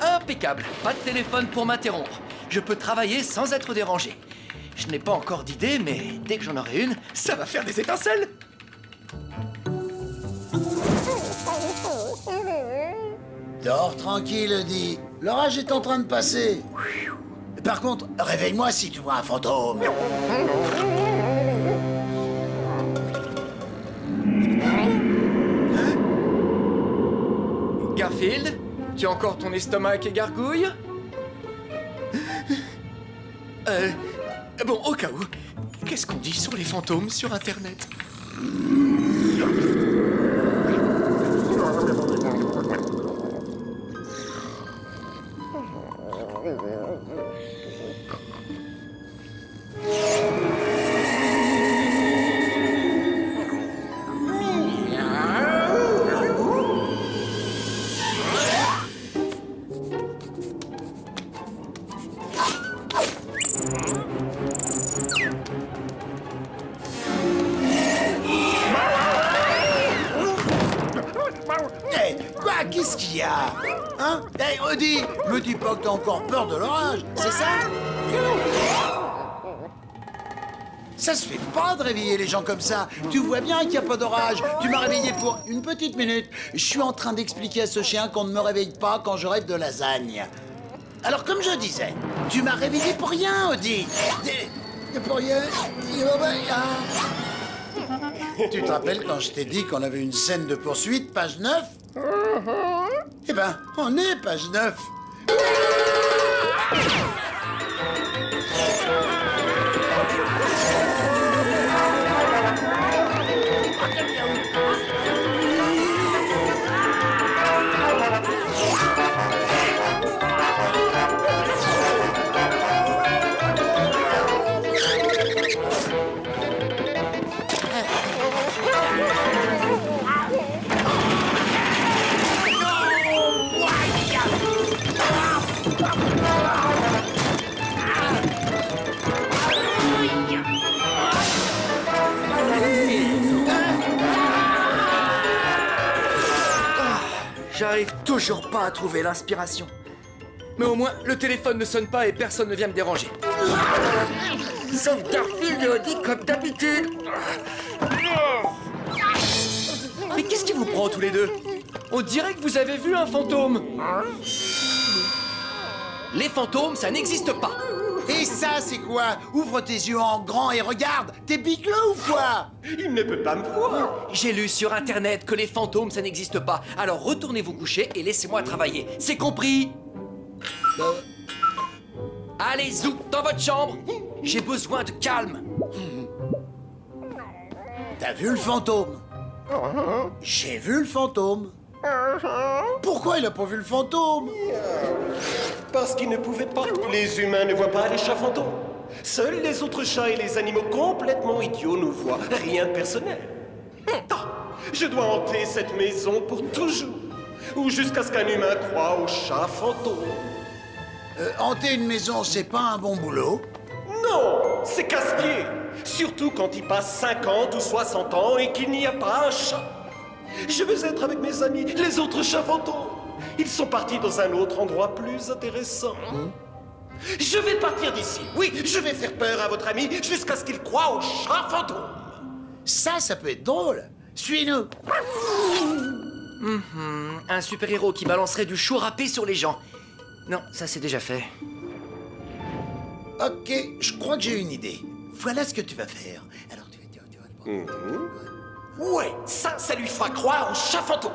Impeccable. Pas de téléphone pour m'interrompre. Je peux travailler sans être dérangé. Je n'ai pas encore d'idée, mais dès que j'en aurai une, ça va faire des étincelles. Dors tranquille, Odie. L'orage est en train de passer. Par contre, réveille-moi si tu vois un fantôme. Garfield, tu as encore ton estomac qui gargouille? Bon, au cas où, qu'est-ce qu'on dit sur les fantômes sur Internet? Eh, quoi? Qu'est-ce qu'il y a? Hein? Eh, Odie, me dis pas que t'as encore peur de l'orage, c'est ça? Ça se fait pas de réveiller les gens comme ça. Tu vois bien qu'il n'y a pas d'orage. Tu m'as réveillé pour une petite minute. Je suis en train d'expliquer à ce chien qu'on ne me réveille pas quand je rêve de lasagne. Alors, comme je disais, tu m'as réveillé pour rien, Odie. Pour rien. Tu te rappelles quand je t'ai dit qu'on avait une scène de poursuite, page 9? Eh ben, on est page 9. J'arrive toujours pas à trouver l'inspiration. Mais au moins, le téléphone ne sonne pas et personne ne vient me déranger. Sauf Garfield et Odie comme d'habitude. Mais qu'est-ce qui vous prend tous les deux? On dirait que vous avez vu un fantôme. Les fantômes, ça n'existe pas. Et ça, c'est quoi? Ouvre tes yeux en grand et regarde. T'es bigleux ou quoi? Il ne peut pas me voir. J'ai lu sur Internet que les fantômes, ça n'existe pas. Alors retournez vous coucher et laissez-moi travailler. C'est compris? Allez, zou, dans votre chambre. J'ai besoin de calme. T'as vu le fantôme? J'ai vu le fantôme. Pourquoi il a pas vu le fantôme? Parce qu'il ne pouvait pas. Les humains ne voient pas les chats fantômes. Seuls les autres chats et les animaux complètement idiots nous voient. Rien de personnel. Ah, je dois hanter cette maison pour toujours. Ou jusqu'à ce qu'un humain croie aux chats fantômes. Hanter une maison, c'est pas un bon boulot? Non, c'est casse-pied. Surtout quand il passe 50 ou 60 ans et qu'il n'y a pas un chat. Je veux être avec mes amis, les autres chats fantômes. Ils sont partis dans un autre endroit plus intéressant. Je vais partir d'ici. Oui, je vais faire peur à votre ami jusqu'à ce qu'il croie aux chats fantômes. Ça peut être drôle. Suis-nous. Un super-héros qui balancerait du chou râpé sur les gens. Non, ça c'est déjà fait. Ok, je crois que j'ai une idée. Voilà ce que tu vas faire. Alors tu vas... Ouais, ça lui fera croire aux chats fantômes.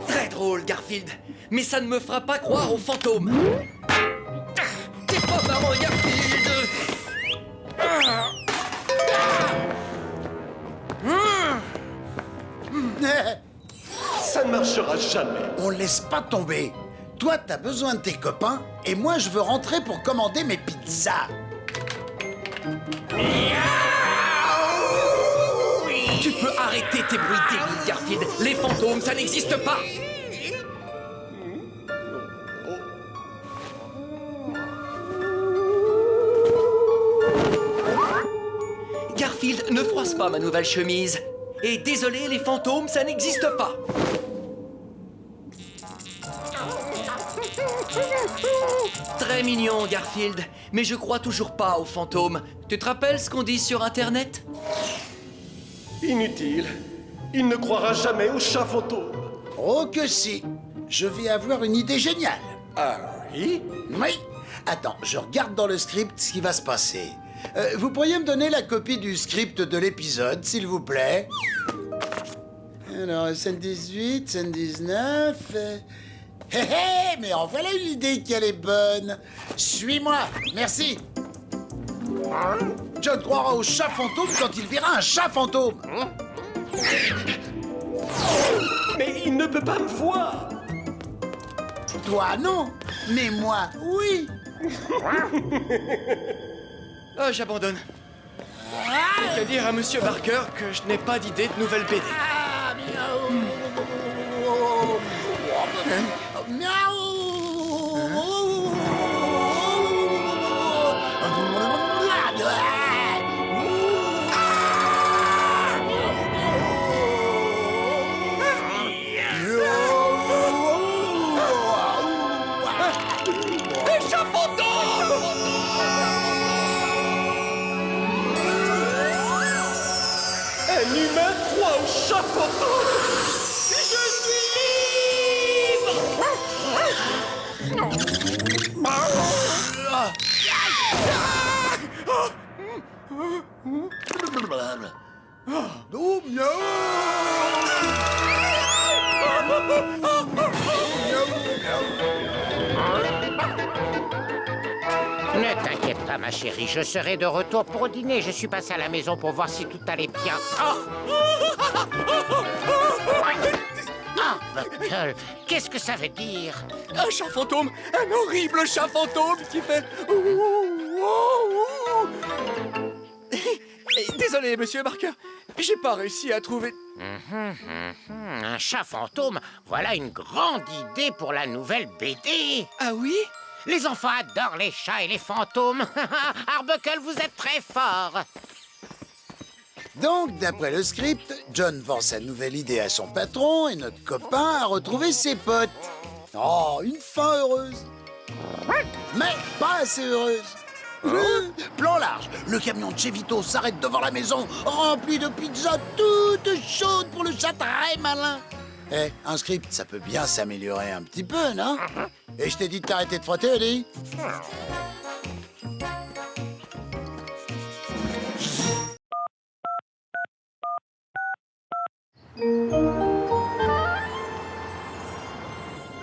Très drôle, Garfield. Mais ça ne me fera pas croire aux fantômes. T'es pas marrant, Garfield. Ça ne marchera jamais. On laisse pas tomber. Toi, t'as besoin de tes copains, et moi, je veux rentrer pour commander mes pizzas. Tu peux arrêter tes bruits débiles, Garfield. Les fantômes, ça n'existe pas. Garfield, ne froisse pas ma nouvelle chemise. Et désolé, les fantômes, ça n'existe pas. Très mignon, Garfield. Mais je crois toujours pas aux fantômes. Tu te rappelles ce qu'on dit sur Internet? Inutile. Il ne croira jamais aux chats fantômes. Oh que si. Je vais avoir une idée géniale. Ah oui? Oui. Attends, je regarde dans le script ce qui va se passer. Vous pourriez me donner la copie du script de l'épisode, s'il vous plaît? Alors, scène 18, scène 19... Hé hé, mais en voilà une idée qui elle est bonne. Suis-moi, merci. John croira au chat fantôme quand il verra un chat fantôme. Mais il ne peut pas me voir. Toi, non, mais moi, oui. Oh, j'abandonne. Que dire à Monsieur Barker que je n'ai pas d'idée de nouvelle BD. Un humain croit aux chats fantômes. Je suis libre. Oh, miaou. Ne t'inquiète pas, ma chérie, je serai de retour pour dîner. Je suis passé à la maison pour voir si tout allait bien. Ah, Buckle, qu'est-ce que ça veut dire? Un chat fantôme, un horrible chat fantôme qui fait... Désolé, Monsieur Barker, j'ai pas réussi à trouver... Un chat fantôme, voilà une grande idée pour la nouvelle BD. Ah oui? Les enfants adorent les chats et les fantômes. Arbuckle, vous êtes très fort. Donc, d'après le script, John vend sa nouvelle idée à son patron et notre copain a retrouvé ses potes. Oh, une fin heureuse. Mais pas assez heureuse. Plan large, le camion de chez Vito s'arrête devant la maison, rempli de pizzas toutes chaudes pour le chat très malin. Eh, un script, ça peut bien s'améliorer un petit peu, non? Et je t'ai dit de t'arrêter de frotter, Eddie?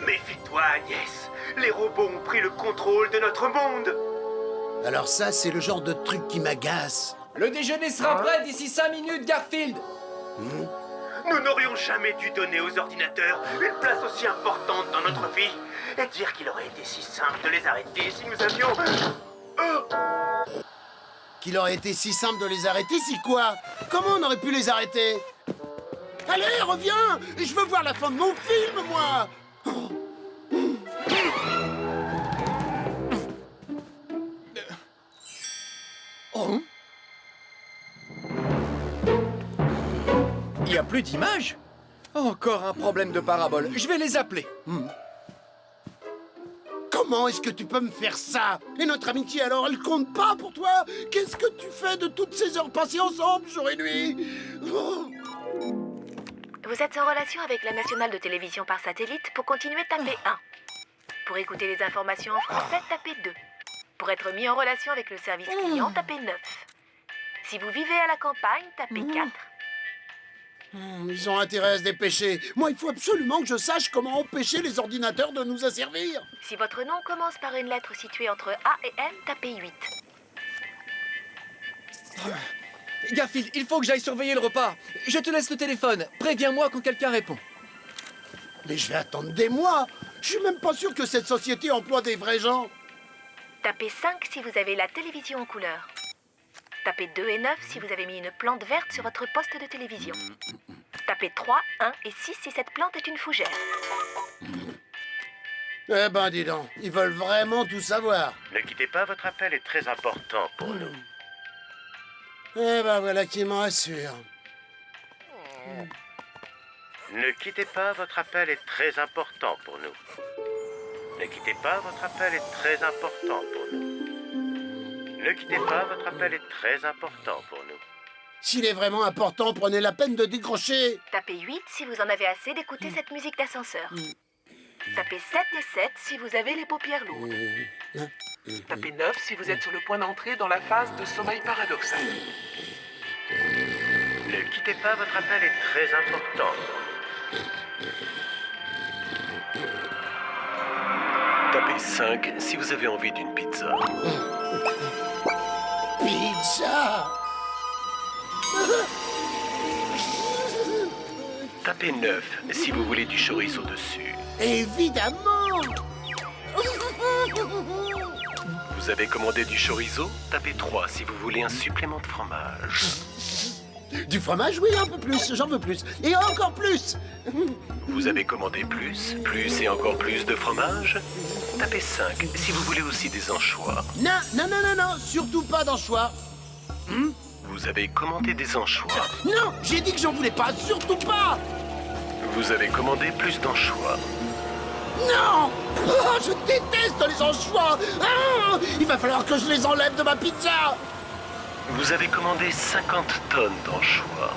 Méfie-toi, Agnès. Les robots ont pris le contrôle de notre monde. Alors ça, c'est le genre de truc qui m'agace. Le déjeuner sera prêt d'ici 5 minutes, Garfield. Nous n'aurions jamais dû donner aux ordinateurs une place aussi importante dans notre vie. Et dire qu'il aurait été si simple de les arrêter si nous avions... Qu'il aurait été si simple de les arrêter, si quoi? Comment on aurait pu les arrêter? Allez, reviens! Je veux voir la fin de mon film, moi! Oh. Il n'y a plus d'images? Encore un problème de parabole. Je vais les appeler. Comment est-ce que tu peux me faire ça? Et notre amitié, alors, elle compte pas pour toi? Qu'est-ce que tu fais de toutes ces heures passées ensemble, jour et nuit? Oh. Vous êtes en relation avec la nationale de télévision par satellite. Pour continuer, tapez 1. Pour écouter les informations en français, tapez 2. Pour être mis en relation avec le service client, tapez 9. Si vous vivez à la campagne, tapez 4. Ils ont intérêt à se dépêcher. Moi, il faut absolument que je sache comment empêcher les ordinateurs de nous asservir. Si votre nom commence par une lettre située entre A et M, tapez 8. Garfield, il faut que j'aille surveiller le repas. Je te laisse le téléphone. Préviens-moi quand quelqu'un répond. Mais je vais attendre des mois. Je suis même pas sûr que cette société emploie des vrais gens. Tapez 5 si vous avez la télévision en couleur. Tapez 2 et 9 si vous avez mis une plante verte sur votre poste de télévision. Tapez 3, 1 et 6 si cette plante est une fougère. Eh ben, dis donc, ils veulent vraiment tout savoir. Ne quittez pas, votre appel est très important pour nous. Eh ben, voilà qui m'en assure. Ne quittez pas, votre appel est très important pour nous. Ne quittez pas, votre appel est très important pour nous. Ne quittez pas, votre appel est très important pour nous. S'il est vraiment important, prenez la peine de décrocher. Tapez 8 si vous en avez assez d'écouter cette musique d'ascenseur. Tapez 7 et 7 si vous avez les paupières lourdes. Tapez 9 si vous êtes sur le point d'entrer dans la phase de sommeil paradoxal. Ne quittez pas, votre appel est très important. Tapez 5 si vous avez envie d'une pizza. Pizza! Tapez 9 si vous voulez du chorizo dessus. Évidemment! Vous avez commandé du chorizo? Tapez 3 si vous voulez un supplément de fromage. Du fromage, oui, un peu plus, j'en veux plus. Et encore plus! Vous avez commandé plus et encore plus de fromage? Tapez 5 si vous voulez aussi des anchois. Non, non, non, non, non, surtout pas d'anchois. Vous avez commandé des anchois. Non, j'ai dit que j'en voulais pas, surtout pas! Vous avez commandé plus d'anchois. Non! Oh, je déteste les anchois! Ah, il va falloir que je les enlève de ma pizza! Vous avez commandé 50 tonnes d'anchois.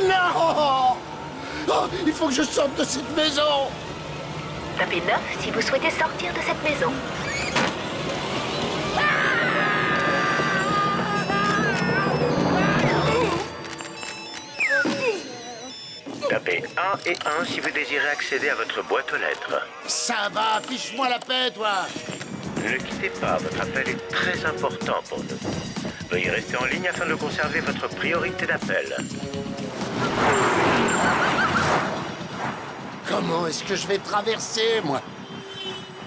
Non! Oh, il faut que je sorte de cette maison! Tapez 9 si vous souhaitez sortir de cette maison. Tapez 1 et 1 si vous désirez accéder à votre boîte aux lettres. Ça va, fiche-moi la paix, toi! Ne quittez pas, votre appel est très important pour nous. Veuillez rester en ligne afin de conserver votre priorité d'appel. Comment est-ce que je vais traverser, moi?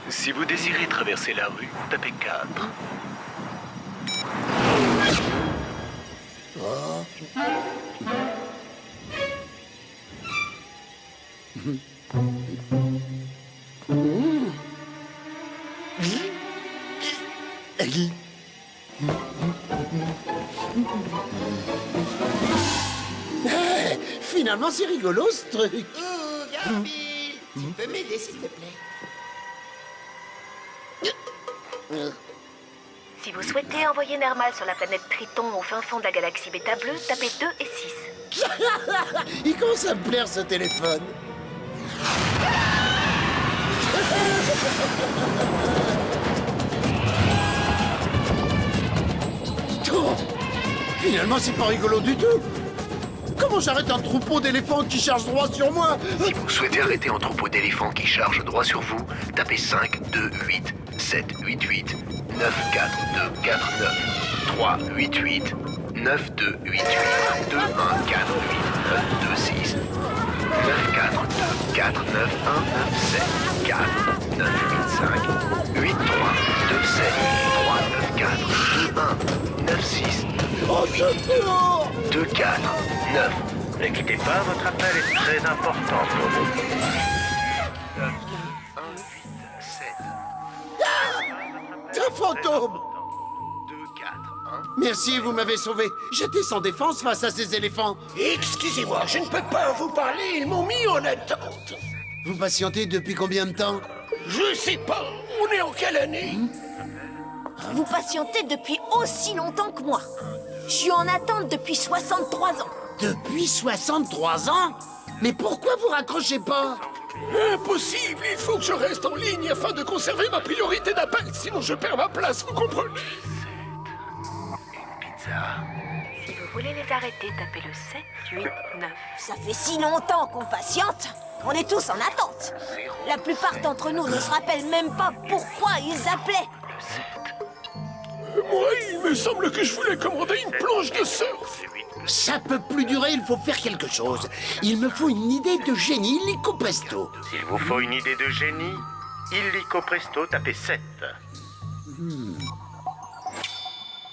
Si vous désirez traverser la rue, tapez 4. Oh. Finalement, c'est rigolo, ce truc. Garfield, tu peux m'aider, s'il te plaît? Si vous souhaitez envoyer Nermal sur la planète Triton au fin fond de la galaxie Bêta Bleue, tapez 2 et 6. Il commence à me plaire, ce téléphone. Oh, finalement, c'est pas rigolo du tout. Comment j'arrête un troupeau d'éléphants qui charge droit sur moi? Si vous souhaitez arrêter un troupeau d'éléphants qui charge droit sur vous, tapez 5, 2, 8, 7, 8, 8, 9, 4, 2, 4, 9, 3, 8, 8, 9, 2, 8, 8, 2, 1, 4, 8, 9, 2, 6, 9, 4, 2, 4, 9, 1, 9, 7, 4, 9, 8, 5, 8, 3, 2, 7, 3, 9, 4, 2, 1, 9, 6, 8, 2, 4, 9. Ne quittez pas, votre appel est très important pour vous. 9, 1, 8, 7. Un fantôme! 2, 4, 1. Merci, vous m'avez sauvé. J'étais sans défense face à ces éléphants. Excusez-moi, je ne peux pas vous parler, ils m'ont mis en attente. Vous patientez depuis combien de temps? Je sais pas, on est en quelle année? Vous patientez depuis aussi longtemps que moi. Je suis en attente depuis 63 ans. Depuis 63 ans? Mais pourquoi vous raccrochez pas? Impossible, il faut que je reste en ligne afin de conserver ma priorité d'appel, sinon je perds ma place, vous comprenez? Si vous voulez les arrêter, tapez le 7, 8, 9. Ça fait si longtemps qu'on patiente. On est tous en attente. La plupart d'entre nous ne se rappellent même pas pourquoi ils appelaient. Moi, il me semble que je voulais commander une planche de surf. Ça peut plus durer, il faut faire quelque chose. Il me faut une idée de génie, illico presto. S'il vous faut une idée de génie, illico presto, tapez 7.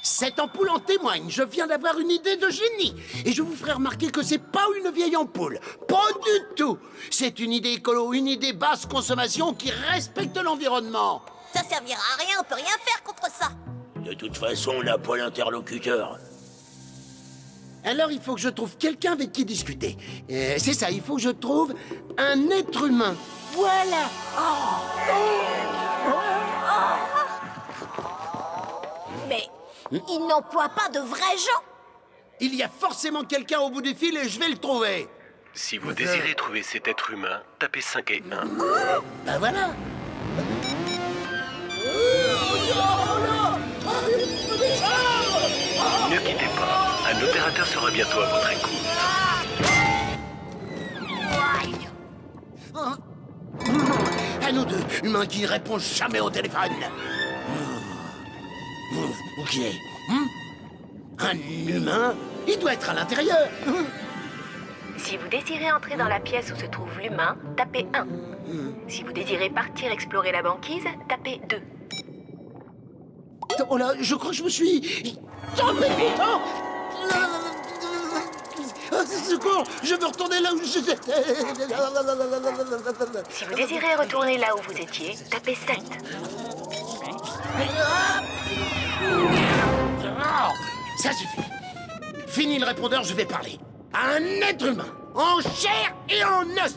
Cette ampoule en témoigne, je viens d'avoir une idée de génie. Et je vous ferai remarquer que c'est pas une vieille ampoule. Pas du tout. C'est une idée écolo, une idée basse consommation qui respecte l'environnement. Ça servira à rien, on peut rien faire contre ça. De toute façon, on n'a pas l'interlocuteur. Alors il faut que je trouve quelqu'un avec qui discuter. C'est ça, il faut que je trouve un être humain. Voilà. Mais ils n'emploient pas de vrais gens. Il y a forcément quelqu'un au bout du fil et je vais le trouver. Si vous désirez trouver cet être humain, tapez 5 et 1. Ben voilà. Ne quittez pas. Un opérateur sera bientôt à votre écoute. À nous deux, humains qui ne répondent jamais au téléphone. Ok. Un humain? Il doit être à l'intérieur. Si vous désirez entrer dans la pièce où se trouve l'humain, tapez 1. Si vous désirez partir explorer la banquise, tapez 2. Oh là, je crois que je me suis... trompé. Secours, je veux retourner là où j'étais. Si vous désirez retourner là où vous étiez, tapez 7. Ça suffit. Fini le répondeur, je vais parler. Un être humain, en chair et en os.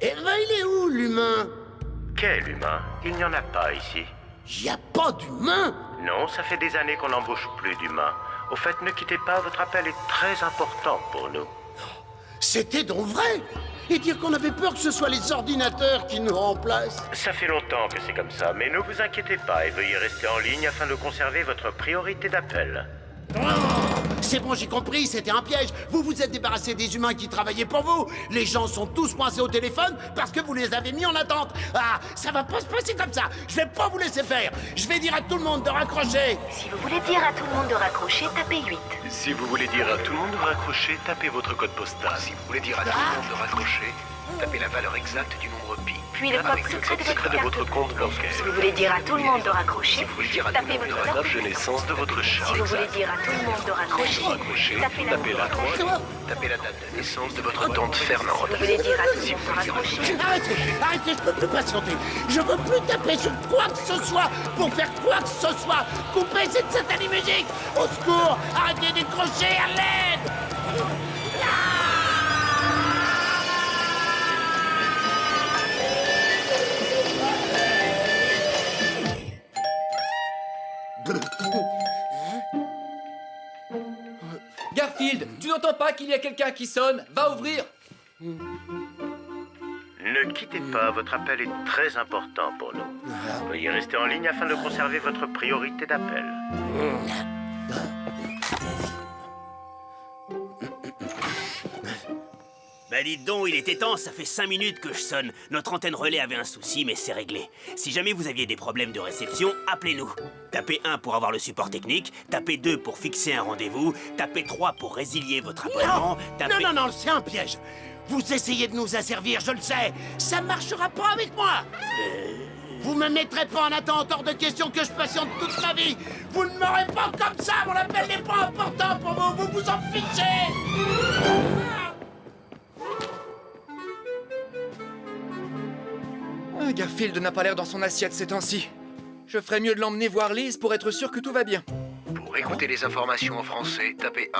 Eh ben, il est où, l'humain? Quel humain? Il n'y en a pas ici. Y a pas d'humain? Non, ça fait des années qu'on n'embauche plus d'humains. Au fait, ne quittez pas, votre appel est très important pour nous. C'était donc vrai? Et dire qu'on avait peur que ce soit les ordinateurs qui nous remplacent? Ça fait longtemps que c'est comme ça, mais ne vous inquiétez pas et veuillez rester en ligne afin de conserver votre priorité d'appel. C'est bon, j'ai compris, c'était un piège. Vous vous êtes débarrassé des humains qui travaillaient pour vous. Les gens sont tous coincés au téléphone parce que vous les avez mis en attente. Ah, ça va pas se passer comme ça. Je vais pas vous laisser faire. Je vais dire à tout le monde de raccrocher. Si vous voulez dire à tout le monde de raccrocher, tapez 8. Si vous voulez dire à tout le monde de raccrocher, tapez votre code postal. Si vous voulez dire à tout le monde de raccrocher, tapez la valeur exacte du nombre pi. puis le code secret de votre carte. compte bancaire. Si vous voulez dire à tout le monde de raccrocher, Si vous voulez dire à tout tapez le monde votre la date date de naissance de votre chat. Si vous voulez dire à tout le monde de raccrocher, Raccrochez, tapez la tapez la 3, tapez la date de naissance de votre tante Fernande. Si vous voulez dire à tout le monde de raccrocher, Arrêtez, arrêtez, je peux plus patienter. Je veux plus taper sur quoi que ce soit pour faire quoi que ce soit. Coupez cette satanée musique. Au secours, arrêtez de décrocher, à l'aide. Garfield, tu n'entends pas qu'il y a quelqu'un qui sonne? Va ouvrir! Ne quittez pas, votre appel est très important pour nous. Veuillez rester en ligne afin de conserver votre priorité d'appel. Bah dites donc, il était temps, ça fait 5 minutes que je sonne. Notre antenne relais avait un souci, mais c'est réglé. Si jamais vous aviez des problèmes de réception, appelez-nous. Tapez 1 pour avoir le support technique, tapez 2 pour fixer un rendez-vous, tapez 3 pour résilier votre abonnement, tapez... Non, c'est un piège. Vous essayez de nous asservir, je le sais. Ça marchera pas avec moi. Vous me mettrez pas en attente, hors de question que je patiente toute ma vie. Vous ne m'aurez pas comme ça, mon appel n'est pas important pour vous, vous vous en fichez. Garfield n'a pas l'air dans son assiette ces temps-ci. Je ferais mieux de l'emmener voir Lise pour être sûr que tout va bien. Pour écouter les informations en français, tapez 1.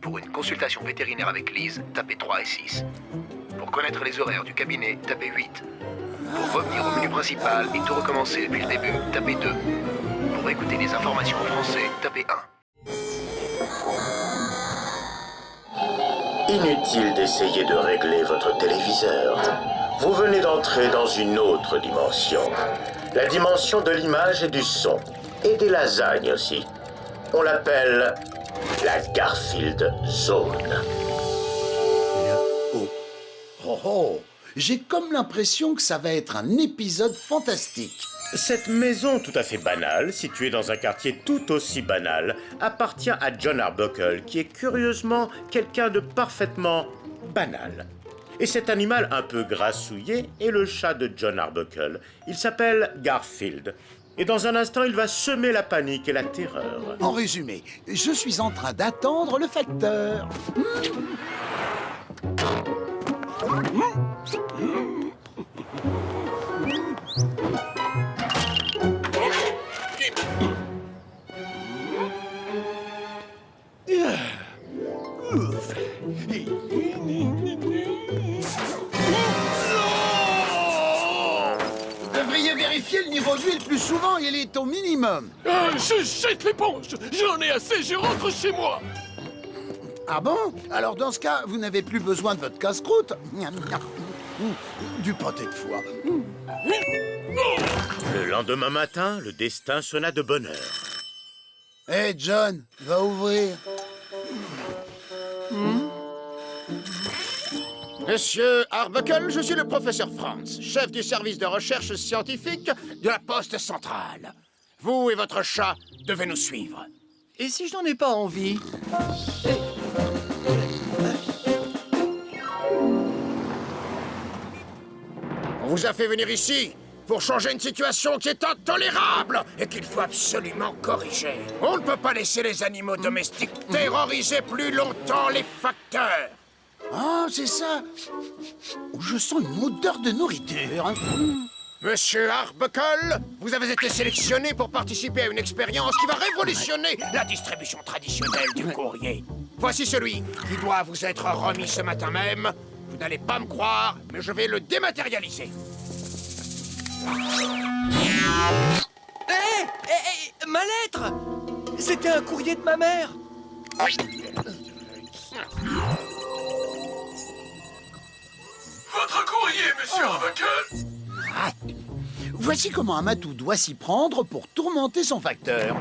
Pour une consultation vétérinaire avec Lise, tapez 3 et 6. Pour connaître les horaires du cabinet, tapez 8. Pour revenir au menu principal et tout recommencer depuis le début, tapez 2. Pour écouter les informations en français, tapez 1. Inutile d'essayer de régler votre téléviseur. Vous venez d'entrer dans une autre dimension. La dimension de l'image et du son. Et des lasagnes aussi. On l'appelle la Garfield Zone. Oh, j'ai comme l'impression que ça va être un épisode fantastique. Cette maison tout à fait banale, située dans un quartier tout aussi banal, appartient à John Arbuckle, qui est curieusement quelqu'un de parfaitement banal. Et cet animal un peu grassouillé est le chat de John Arbuckle. Il s'appelle Garfield. Et dans un instant, il va semer la panique et la terreur. En résumé, je suis en train d'attendre le facteur. Vous devriez vérifier le niveau d'huile plus souvent, il est au minimum. Je jette l'éponge. J'en ai assez, je rentre chez moi. Ah bon? Alors dans ce cas, vous n'avez plus besoin de votre casse-croûte. Du pâté de foie. Le lendemain matin, le destin sonna de bonne heure. Hé, John, va ouvrir. Monsieur Arbuckle, je suis le professeur Franz, chef du service de recherche scientifique de la poste centrale. Vous et votre chat devez nous suivre. Et si je n'en ai pas envie? On vous a fait venir ici pour changer une situation qui est intolérable et qu'il faut absolument corriger. On ne peut pas laisser les animaux domestiques terroriser plus longtemps les facteurs. Ah, c'est ça. Je sens une odeur de nourriture. Monsieur Arbuckle, vous avez été sélectionné pour participer à une expérience qui va révolutionner la distribution traditionnelle du courrier. Voici celui qui doit vous être remis ce matin même. Vous n'allez pas me croire, mais je vais le dématérialiser. Hé, ma lettre! C'était un courrier de ma mère. Votre courrier, monsieur Arbuckle. Voici comment un matou doit s'y prendre pour tourmenter son facteur.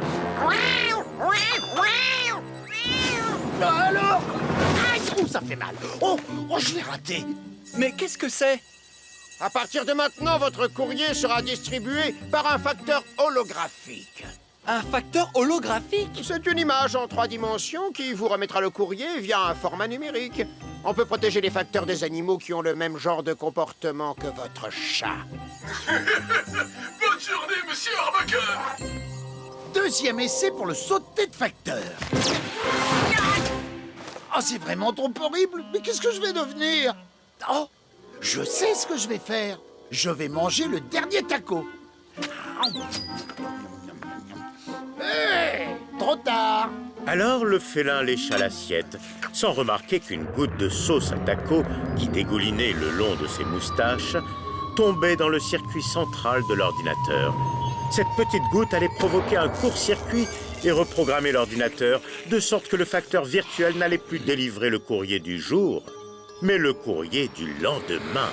Alors? Aïe, ça fait mal. Oh, je l'ai raté. Mais qu'est-ce que c'est? À partir de maintenant, votre courrier sera distribué par un facteur holographique. Un facteur holographique? C'est une image en 3 dimensions qui vous remettra le courrier via un format numérique. On peut protéger les facteurs des animaux qui ont le même genre de comportement que votre chat. Bonne journée, monsieur Arbuckle. Deuxième essai pour le sauter de facteur. Oh, c'est vraiment trop horrible. Mais qu'est-ce que je vais devenir? Oh, je sais ce que je vais faire. Je vais manger le dernier taco. Hey, trop tard. Alors le félin lécha l'assiette, sans remarquer qu'une goutte de sauce à taco, qui dégoulinait le long de ses moustaches, tombait dans le circuit central de l'ordinateur. Cette petite goutte allait provoquer un court-circuit et reprogrammer l'ordinateur, de sorte que le facteur virtuel n'allait plus délivrer le courrier du jour, mais le courrier du lendemain.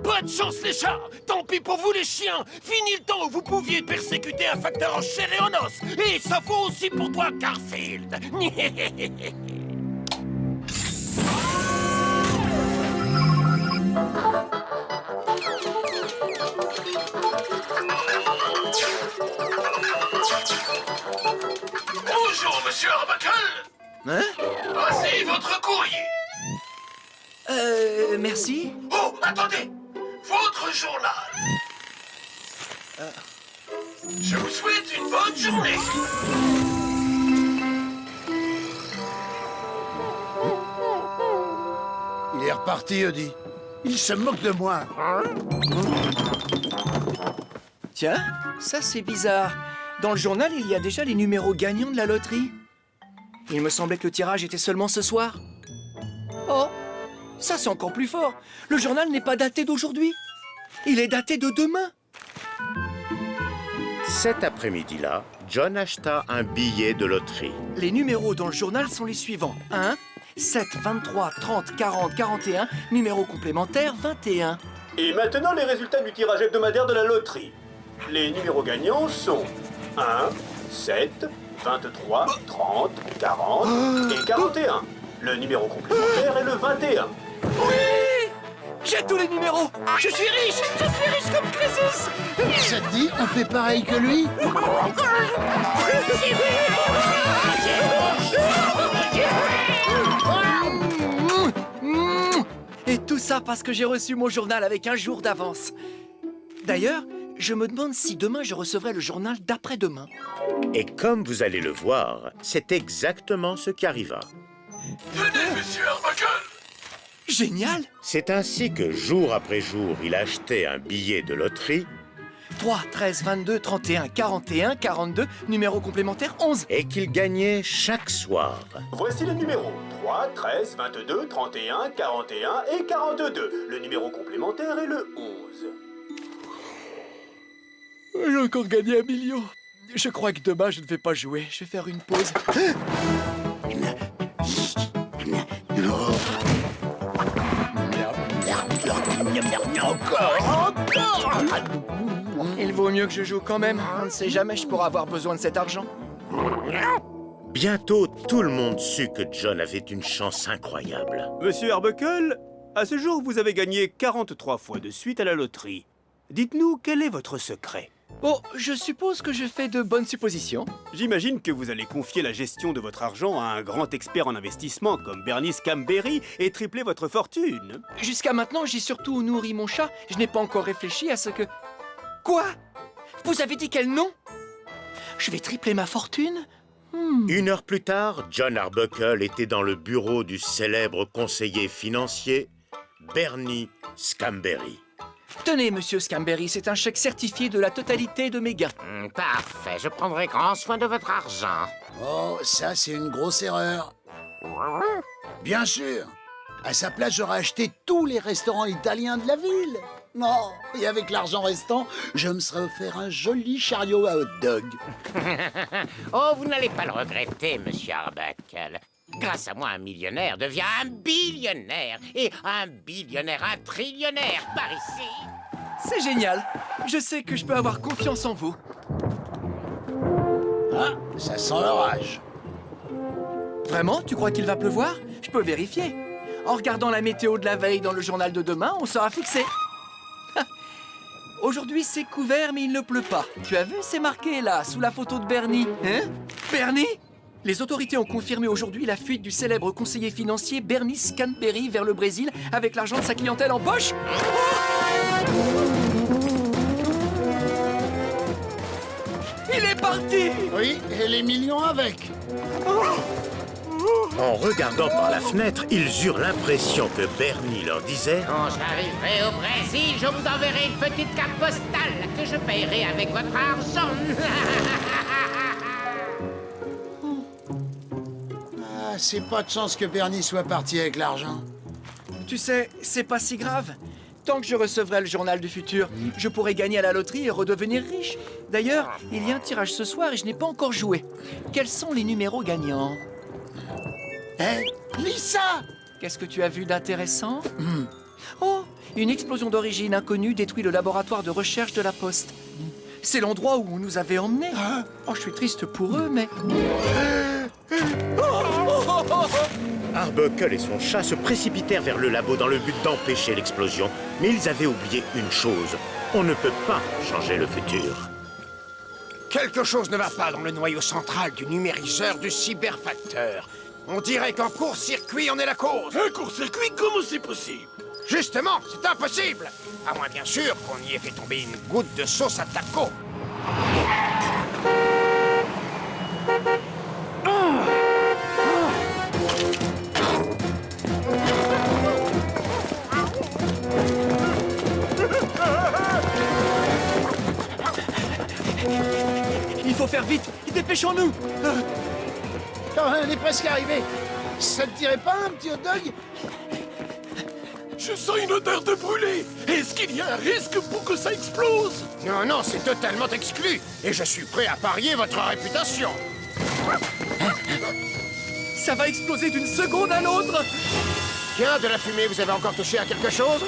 Pas de chance, les chats. Tant pis pour vous, les chiens. Fini le temps où vous pouviez persécuter un facteur en chair et en os. Et ça vaut aussi pour toi, Garfield. Bonjour, monsieur Arbuckle. Hein? Voici votre courrier. Merci. Oh, attendez. Votre journal. Je vous souhaite une bonne journée. Il est reparti, Eddie. Il se moque de moi. Tiens, ça c'est bizarre. Dans le journal, il y a déjà les numéros gagnants de la loterie. Il me semblait que le tirage était seulement ce soir. Oh, ça c'est encore plus fort. Le journal n'est pas daté d'aujourd'hui. Il est daté de demain. Cet après-midi-là, John acheta un billet de loterie. Les numéros dans le journal sont les suivants. 1, 7, 23, 30, 40, 41, numéro complémentaire 21. Et maintenant, les résultats du tirage hebdomadaire de la loterie. Les numéros gagnants sont 1, 7, 23, 30, 40 et 41. Le numéro complémentaire est le 21. Oui! J'ai tous les numéros! Je suis riche comme Crésus! Ça te dit, on fait pareil que lui? Et tout ça parce que j'ai reçu mon journal avec un jour d'avance. D'ailleurs, je me demande si demain je recevrai le journal d'après-demain. Et comme vous allez le voir, c'est exactement ce qui arriva. Venez, monsieur Arbuckle. Génial! C'est ainsi que jour après jour, il achetait un billet de loterie. 3, 13, 22, 31, 41, 42, numéro complémentaire 11. Et qu'il gagnait chaque soir. Voici les numéros 3, 13, 22, 31, 41 et 42. Le numéro complémentaire est le 11. J'ai encore gagné 1 million. Je crois que demain, je ne vais pas jouer. Je vais faire une pause. Il vaut mieux que je joue quand même. On ne sait jamais, je pourrais avoir besoin de cet argent. Bientôt, tout le monde sut que John avait une chance incroyable. Monsieur Arbuckle, à ce jour, vous avez gagné 43 fois de suite à la loterie. Dites-nous, quel est votre secret? Bon, je suppose que je fais de bonnes suppositions. J'imagine que vous allez confier la gestion de votre argent à un grand expert en investissement comme Bernie Scamberry et tripler votre fortune. Jusqu'à maintenant, j'ai surtout nourri mon chat. Je n'ai pas encore réfléchi à ce que... Quoi? Vous avez dit quel nom? Je vais tripler ma fortune? Une heure plus tard, John Arbuckle était dans le bureau du célèbre conseiller financier Bernie Scamberry. Tenez, monsieur Scamberry, c'est un chèque certifié de la totalité de mes gains. Parfait, je prendrai grand soin de votre argent. Oh, ça, c'est une grosse erreur. Bien sûr. À sa place, j'aurais acheté tous les restaurants italiens de la ville. Non, et avec l'argent restant, je me serais offert un joli chariot à hot dog. Oh, vous n'allez pas le regretter, monsieur Arbuckle. Grâce à moi, un millionnaire devient un billionnaire. Et un billionnaire, un trillionnaire, par ici. C'est génial. Je sais que je peux avoir confiance en vous. Ah, ça sent l'orage. Vraiment? Tu crois qu'il va pleuvoir? Je peux vérifier. En regardant la météo de la veille dans le journal de demain, on sera fixé. Aujourd'hui, c'est couvert, mais il ne pleut pas. Tu as vu, c'est marqué là, sous la photo de Bernie. Hein? Bernie? Les autorités ont confirmé aujourd'hui la fuite du célèbre conseiller financier Bernie Scanberry vers le Brésil avec l'argent de sa clientèle en poche. Il est parti! Oui, et les millions avec. En regardant par la fenêtre, ils eurent l'impression que Bernie leur disait Quand j'arriverai au Brésil, je vous enverrai une petite carte postale que je paierai avec votre argent. Ah, c'est pas de chance que Bernie soit parti avec l'argent. Tu sais, c'est pas si grave. Tant que je recevrai le journal du futur, je pourrai gagner à la loterie et redevenir riche. D'ailleurs, il y a un tirage ce soir et je n'ai pas encore joué. Quels sont les numéros gagnants? Hé, Lisa! Qu'est-ce que tu as vu d'intéressant? Oh, une explosion d'origine inconnue détruit le laboratoire de recherche de la Poste. C'est l'endroit où on nous avait emmenés. Oh, je suis triste pour eux, mais... Arbuckle et son chat se précipitèrent vers le labo dans le but d'empêcher l'explosion. Mais ils avaient oublié une chose. On ne peut pas changer le futur. Quelque chose ne va pas dans le noyau central du numériseur du cyberfacteur. On dirait qu'en court-circuit, on est la cause. Un court-circuit, comment c'est possible? Justement, c'est impossible. À moins bien sûr qu'on y ait fait tomber une goutte de sauce à taco. Il faut faire vite. Dépêchons-nous. On est presque arrivé. Ça te dirait pas un petit hot dog? Je sens une odeur de brûlé. Est-ce qu'il y a un risque pour que ça explose? Non, non, c'est totalement exclu. Et je suis prêt à parier votre réputation. Ça va exploser d'une seconde à l'autre. Tiens, de la fumée, vous avez encore touché à quelque chose?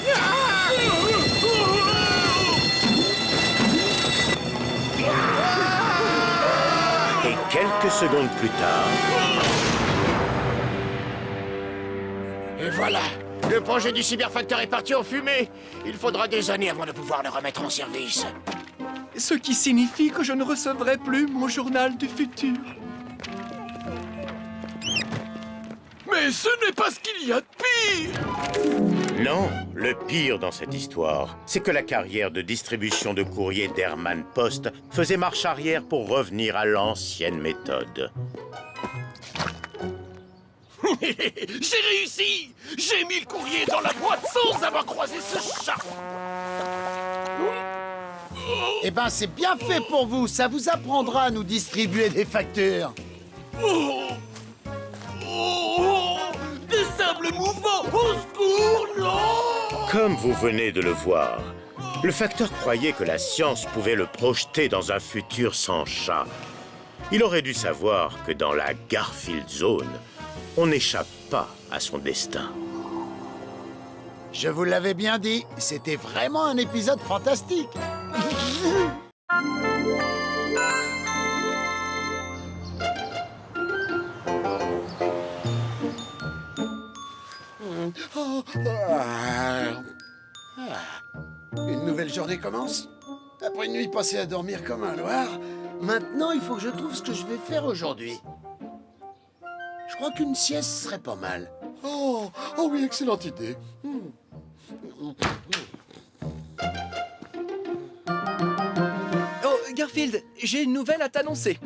Et quelques secondes plus tard... Et voilà, le projet du cyberfacteur est parti en fumée. Il faudra des années avant de pouvoir le remettre en service. Ce qui signifie que je ne recevrai plus mon journal du futur. Mais ce n'est pas ce qu'il y a de pire! Non, le pire dans cette histoire, c'est que la carrière de distribution de courrier d'Hermann Post faisait marche arrière pour revenir à l'ancienne méthode. J'ai réussi! J'ai mis le courrier dans la boîte sans avoir croisé ce chat! Eh ben, c'est bien fait pour vous. Ça vous apprendra à nous distribuer des factures. Oh! Des sables mouvants! Au secours, non! Comme vous venez de le voir, le facteur croyait que la science pouvait le projeter dans un futur sans chat. Il aurait dû savoir que dans la Garfield Zone, on n'échappe pas à son destin. Je vous l'avais bien dit, c'était vraiment un épisode fantastique. Une nouvelle journée commence. Après une nuit passée à dormir comme un loir, maintenant il faut que je trouve ce que je vais faire aujourd'hui. Je crois qu'une sieste serait pas mal. Oh oui, excellente idée. Oh, Garfield, j'ai une nouvelle à t'annoncer.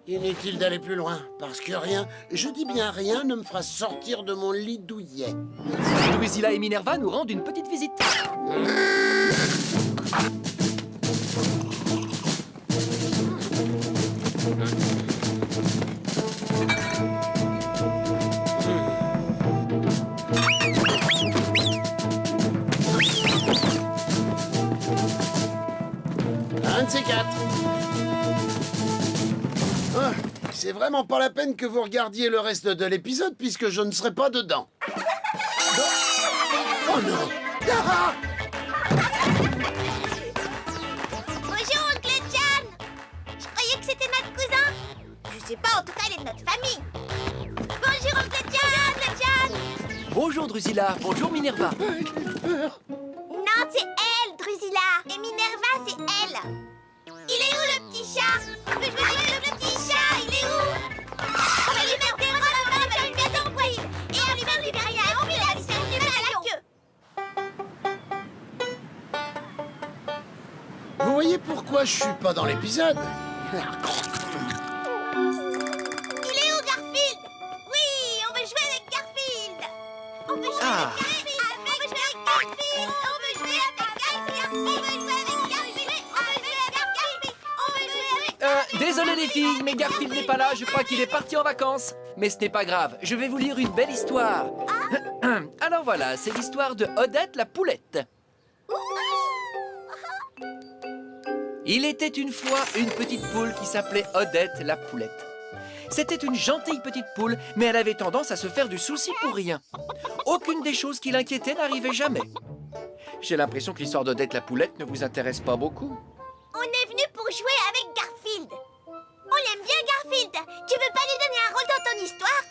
Inutile d'aller plus loin, parce que rien, je dis bien rien, ne me fera sortir de mon lit douillet. Drusilla et Minerva nous rendent une petite visite. Un de ces quatre. Ah, c'est vraiment pas la peine que vous regardiez le reste de l'épisode puisque je ne serai pas dedans. Oh non! Ah! Bonjour, oncle Jan. Je croyais que c'était notre cousin. Je sais pas, en tout cas, il est de notre famille. Bonjour, oncle Jan. Bonjour Drusilla, bonjour Minerva. Non, c'est elle, Drusilla. Et Minerva, c'est elle. Il est où le petit chat? Je veux dire, le petit chat, il est où? On va lui mettre des robes, on va lui mettre des envoyés. Et on lui met du verrière, on lui laisse faire du mal à la queue. Vous voyez pourquoi je suis pas dans l'épisode? Il est où, Garfield? Oui, on veut jouer avec Garfield. On veut jouer avec Garfield. On veut jouer avec Garfield. On veut jouer avec Garfield. On veut jouer avec Garfield. On veut jouer avec Garfield. Désolé les filles, mais Garfield n'est pas là, je crois qu'il est parti en vacances. Mais ce n'est pas grave, je vais vous lire une belle histoire. Alors voilà, c'est l'histoire de Odette la poulette. Il était une fois une petite poule qui s'appelait Odette la poulette. C'était une gentille petite poule, mais elle avait tendance à se faire du souci pour rien. Aucune des choses qui l'inquiétaient n'arrivait jamais. J'ai l'impression que l'histoire d'Odette la poulette ne vous intéresse pas beaucoup. On est venu pour jouer avec Garfield. On l'aime bien, Garfield. Tu veux pas lui donner un rôle dans ton histoire?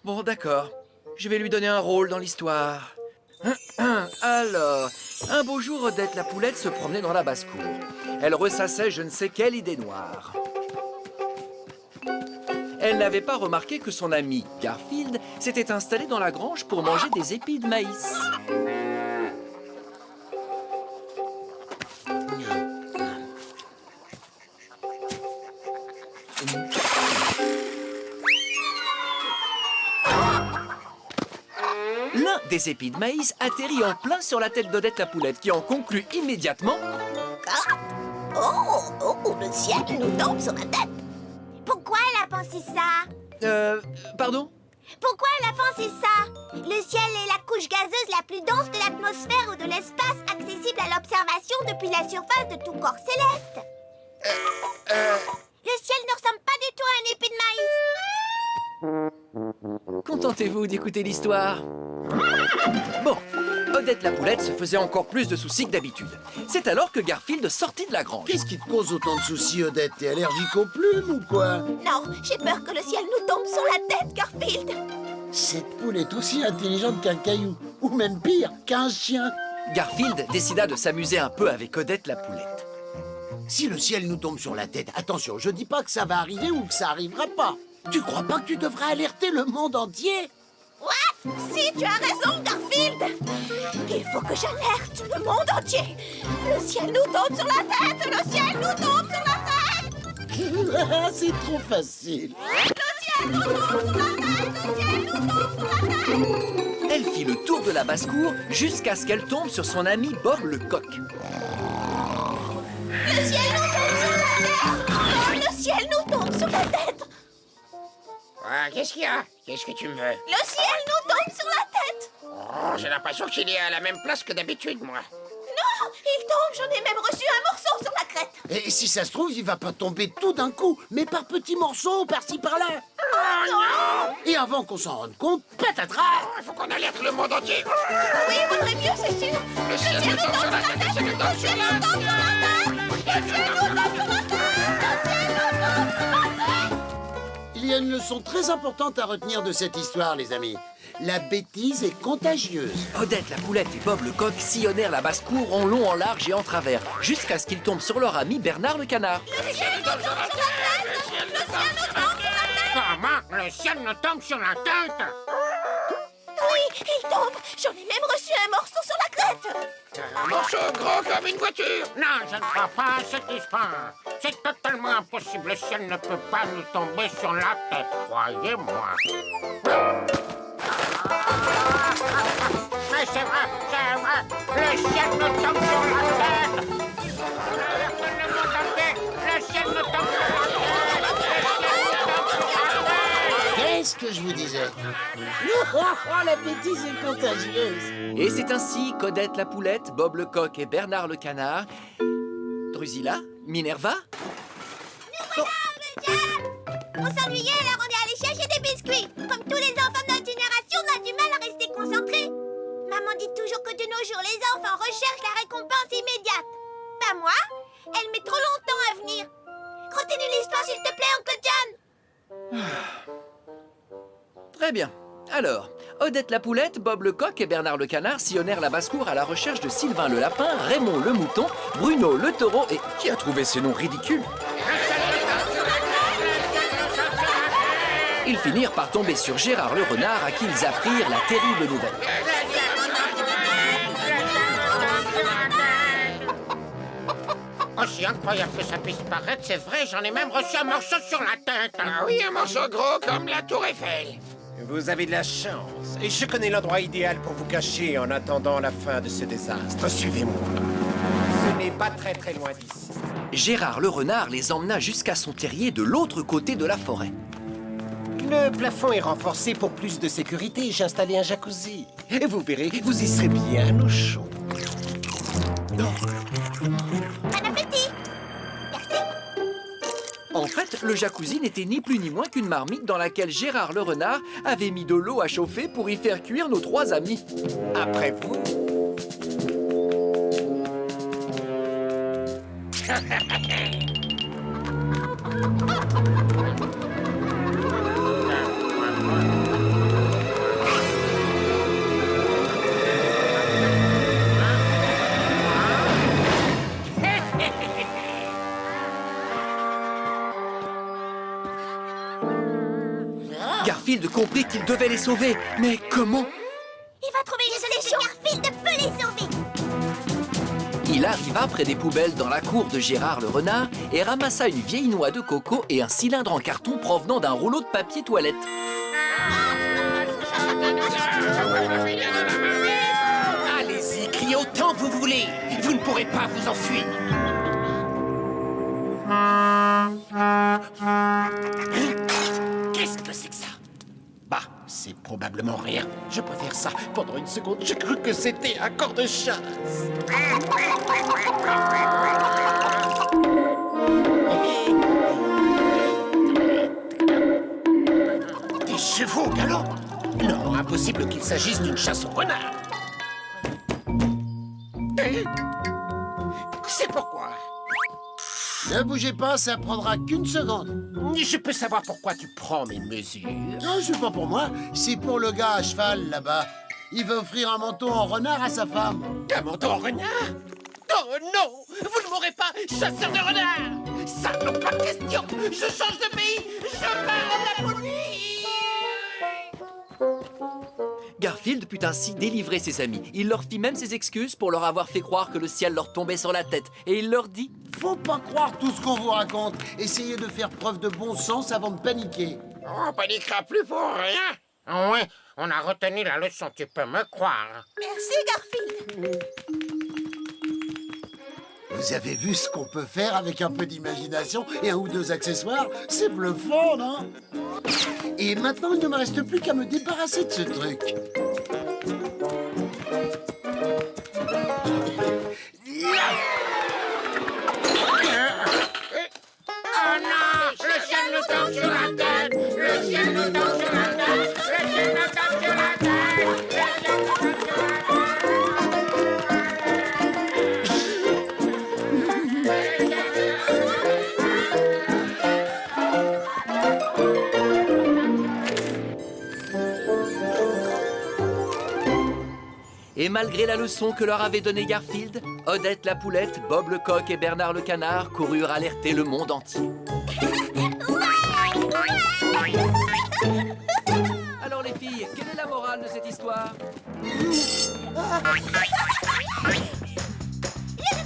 Bon, d'accord. Je vais lui donner un rôle dans l'histoire. Alors, un beau jour, Odette la poulette se promenait dans la basse-cour. Elle ressassait je ne sais quelle idée noire. Elle n'avait pas remarqué que son ami Garfield s'était installé dans la grange pour manger des épis de maïs. L'un des épis de maïs atterrit en plein sur la tête d'Odette la poulette, qui en conclut immédiatement... Oh, le ciel nous tombe sur la tête. Pourquoi elle a pensé ça? Pardon? Pourquoi elle a pensé ça? Le ciel est la couche gazeuse la plus dense de l'atmosphère ou de l'espace, accessible à l'observation depuis la surface de tout corps céleste. Le ciel ne ressemble pas du tout à un épi de maïs. Contentez-vous d'écouter l'histoire? Bon, Odette la poulette se faisait encore plus de soucis que d'habitude. C'est alors que Garfield sortit de la grange. Qu'est-ce qui te cause autant de soucis, Odette? T'es allergique aux plumes ou quoi? Non, j'ai peur que le ciel nous tombe sur la tête, Garfield. Cette poule est aussi intelligente qu'un caillou, ou même pire, qu'un chien. Garfield décida de s'amuser un peu avec Odette la poulette. Si le ciel nous tombe sur la tête, attention, je dis pas que ça va arriver ou que ça arrivera pas. Tu crois pas que tu devrais alerter le monde entier? What? Si, tu as raison, Garfield. Il faut que j'alerte le monde entier. Le ciel nous tombe sur la tête. Le ciel nous tombe sur la tête. C'est trop facile. Le ciel nous tombe sur la tête. Le ciel nous tombe sur la tête. Elle fit le tour de la basse-cour jusqu'à ce qu'elle tombe sur son ami Bob le coq. Le ciel nous tombe sur la tête. Oh, le ciel nous tombe sur la tête. Qu'est-ce qu'il y a? Qu'est-ce que tu me veux? Le ciel nous tombe sur la tête. Oh, j'ai l'impression qu'il est à la même place que d'habitude, moi. Non, il tombe. J'en ai même reçu un morceau sur la crête. Et si ça se trouve, il va pas tomber tout d'un coup, mais par petits morceaux, par-ci, par-là. Oh non! Et avant qu'on s'en rende compte, patatras! Il faut qu'on alerte le monde entier. Oui, il vaudrait mieux, c'est sûr. Le ciel nous tombe sur la tête. Le ciel nous tombe sur la tête. Il y a une leçon très importante à retenir de cette histoire, les amis. La bêtise est contagieuse. Odette la poulette et Bob le coq sillonnèrent la basse-cour en long, en large et en travers, jusqu'à ce qu'ils tombent sur leur ami Bernard le canard. Le ciel nous tombe sur la tête. Le ciel nous tombe sur la tête. Comment? Le ciel nous tombe sur la tête? Oui, il tombe. J'en ai même reçu un morceau sur la crête. Un morceau gros comme une voiture. Non, je ne crois pas à cette histoire. C'est totalement impossible. Le ciel ne peut pas nous tomber sur la tête, croyez-moi. Mais c'est vrai, c'est vrai. Le ciel nous tombe sur la tête. Le ciel nous tombe sur la tête. Qu'est-ce que je vous disais? La bêtise est contagieuse. Et c'est ainsi qu'Odette la poulette, Bob le coq et Bernard le canard... Drusilla? Minerva? On s'ennuyait, alors on est allé chercher des biscuits. Comme tous les enfants de notre génération, on a du mal à rester concentrés. Maman dit toujours que de nos jours, les enfants recherchent la récompense immédiate. Pas moi. Elle met trop longtemps à venir. Continue l'histoire, s'il te plaît, Uncle John. Très bien. Alors, Odette la poulette, Bob le coq et Bernard le canard sillonnèrent la basse-cour à la recherche de Sylvain le lapin, Raymond le mouton, Bruno le taureau et... Qui a trouvé ces noms ridicules? Ils finirent par tomber sur Gérard le renard à qui ils apprirent la terrible nouvelle. Aussi incroyable que ça puisse paraître, c'est vrai, j'en ai même reçu un morceau sur la tête. Ah oui, un morceau gros comme la tour Eiffel. Vous avez de la chance. Et je connais l'endroit idéal pour vous cacher en attendant la fin de ce désastre. Suivez-moi. Ce n'est pas très très loin d'ici. Gérard le renard les emmena jusqu'à son terrier de l'autre côté de la forêt. Le plafond est renforcé pour plus de sécurité. J'ai installé un jacuzzi. Et vous verrez, vous y serez bien au chaud. Bon appétit! Merci. En fait, le jacuzzi n'était ni plus ni moins qu'une marmite dans laquelle Gérard le renard avait mis de l'eau à chauffer pour y faire cuire nos trois amis. Après vous. Garfield comprit qu'il devait les sauver. Mais comment? Il va trouver une solution. Garfield peut les sauver. Il arriva près des poubelles dans la cour de Gérard le renard et ramassa une vieille noix de coco et un cylindre en carton provenant d'un rouleau de papier toilette. Allez-y, criez autant que vous voulez. Vous ne pourrez pas vous enfuir. Qu'est-ce que c'est que ça? Bah, c'est probablement rien. Je préfère ça. Pendant une seconde, j'ai cru que c'était un corps de chasse. Des chevaux au galop? Non, impossible qu'il s'agisse d'une chasse au renard. C'est pourquoi? Ne bougez pas, ça prendra qu'une seconde. Je peux savoir pourquoi tu prends mes mesures? Non, c'est pas pour moi, c'est pour le gars à cheval là-bas. Il veut offrir un manteau en renard à sa femme. Un manteau en renard? Oh non! Vous ne m'aurez pas, chasseur de renard! Ça, non, pas de question! Je change de pays! Je pars en Laponie! Garfield put ainsi délivrer ses amis. Il leur fit même ses excuses pour leur avoir fait croire que le ciel leur tombait sur la tête. Et il leur dit... Faut pas croire tout ce qu'on vous raconte. Essayez de faire preuve de bon sens avant de paniquer. On paniquera plus pour rien. Ouais, on a retenu la leçon, tu peux me croire. Merci, Garfield. Vous avez vu ce qu'on peut faire avec un peu d'imagination et un ou deux accessoires? C'est bluffant, non? Et maintenant, il ne me reste plus qu'à me débarrasser de ce truc. Oh non! Le ciel nous tombe sur la tête! Le ciel nous tombe sur la tête! Le ciel nous tombe sur la tête! Et malgré la leçon que leur avait donnée Garfield, Odette la poulette, Bob le coq et Bernard le canard coururent alerter le monde entier. Alors les filles, quelle est la morale de cette histoire? Le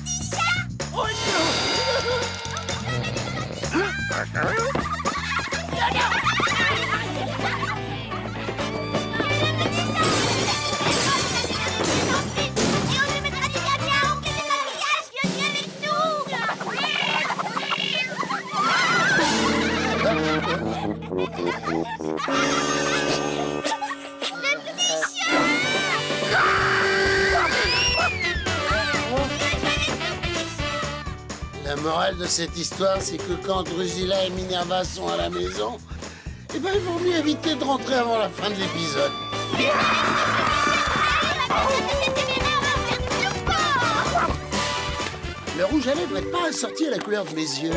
petit chat! Oh non! La morale de cette histoire, c'est que quand Drusilla et Minerva sont à la maison, eh ben, il vaut mieux éviter de rentrer avant la fin de l'épisode. Le rouge à lèvres n'est pas assorti à la couleur de mes yeux.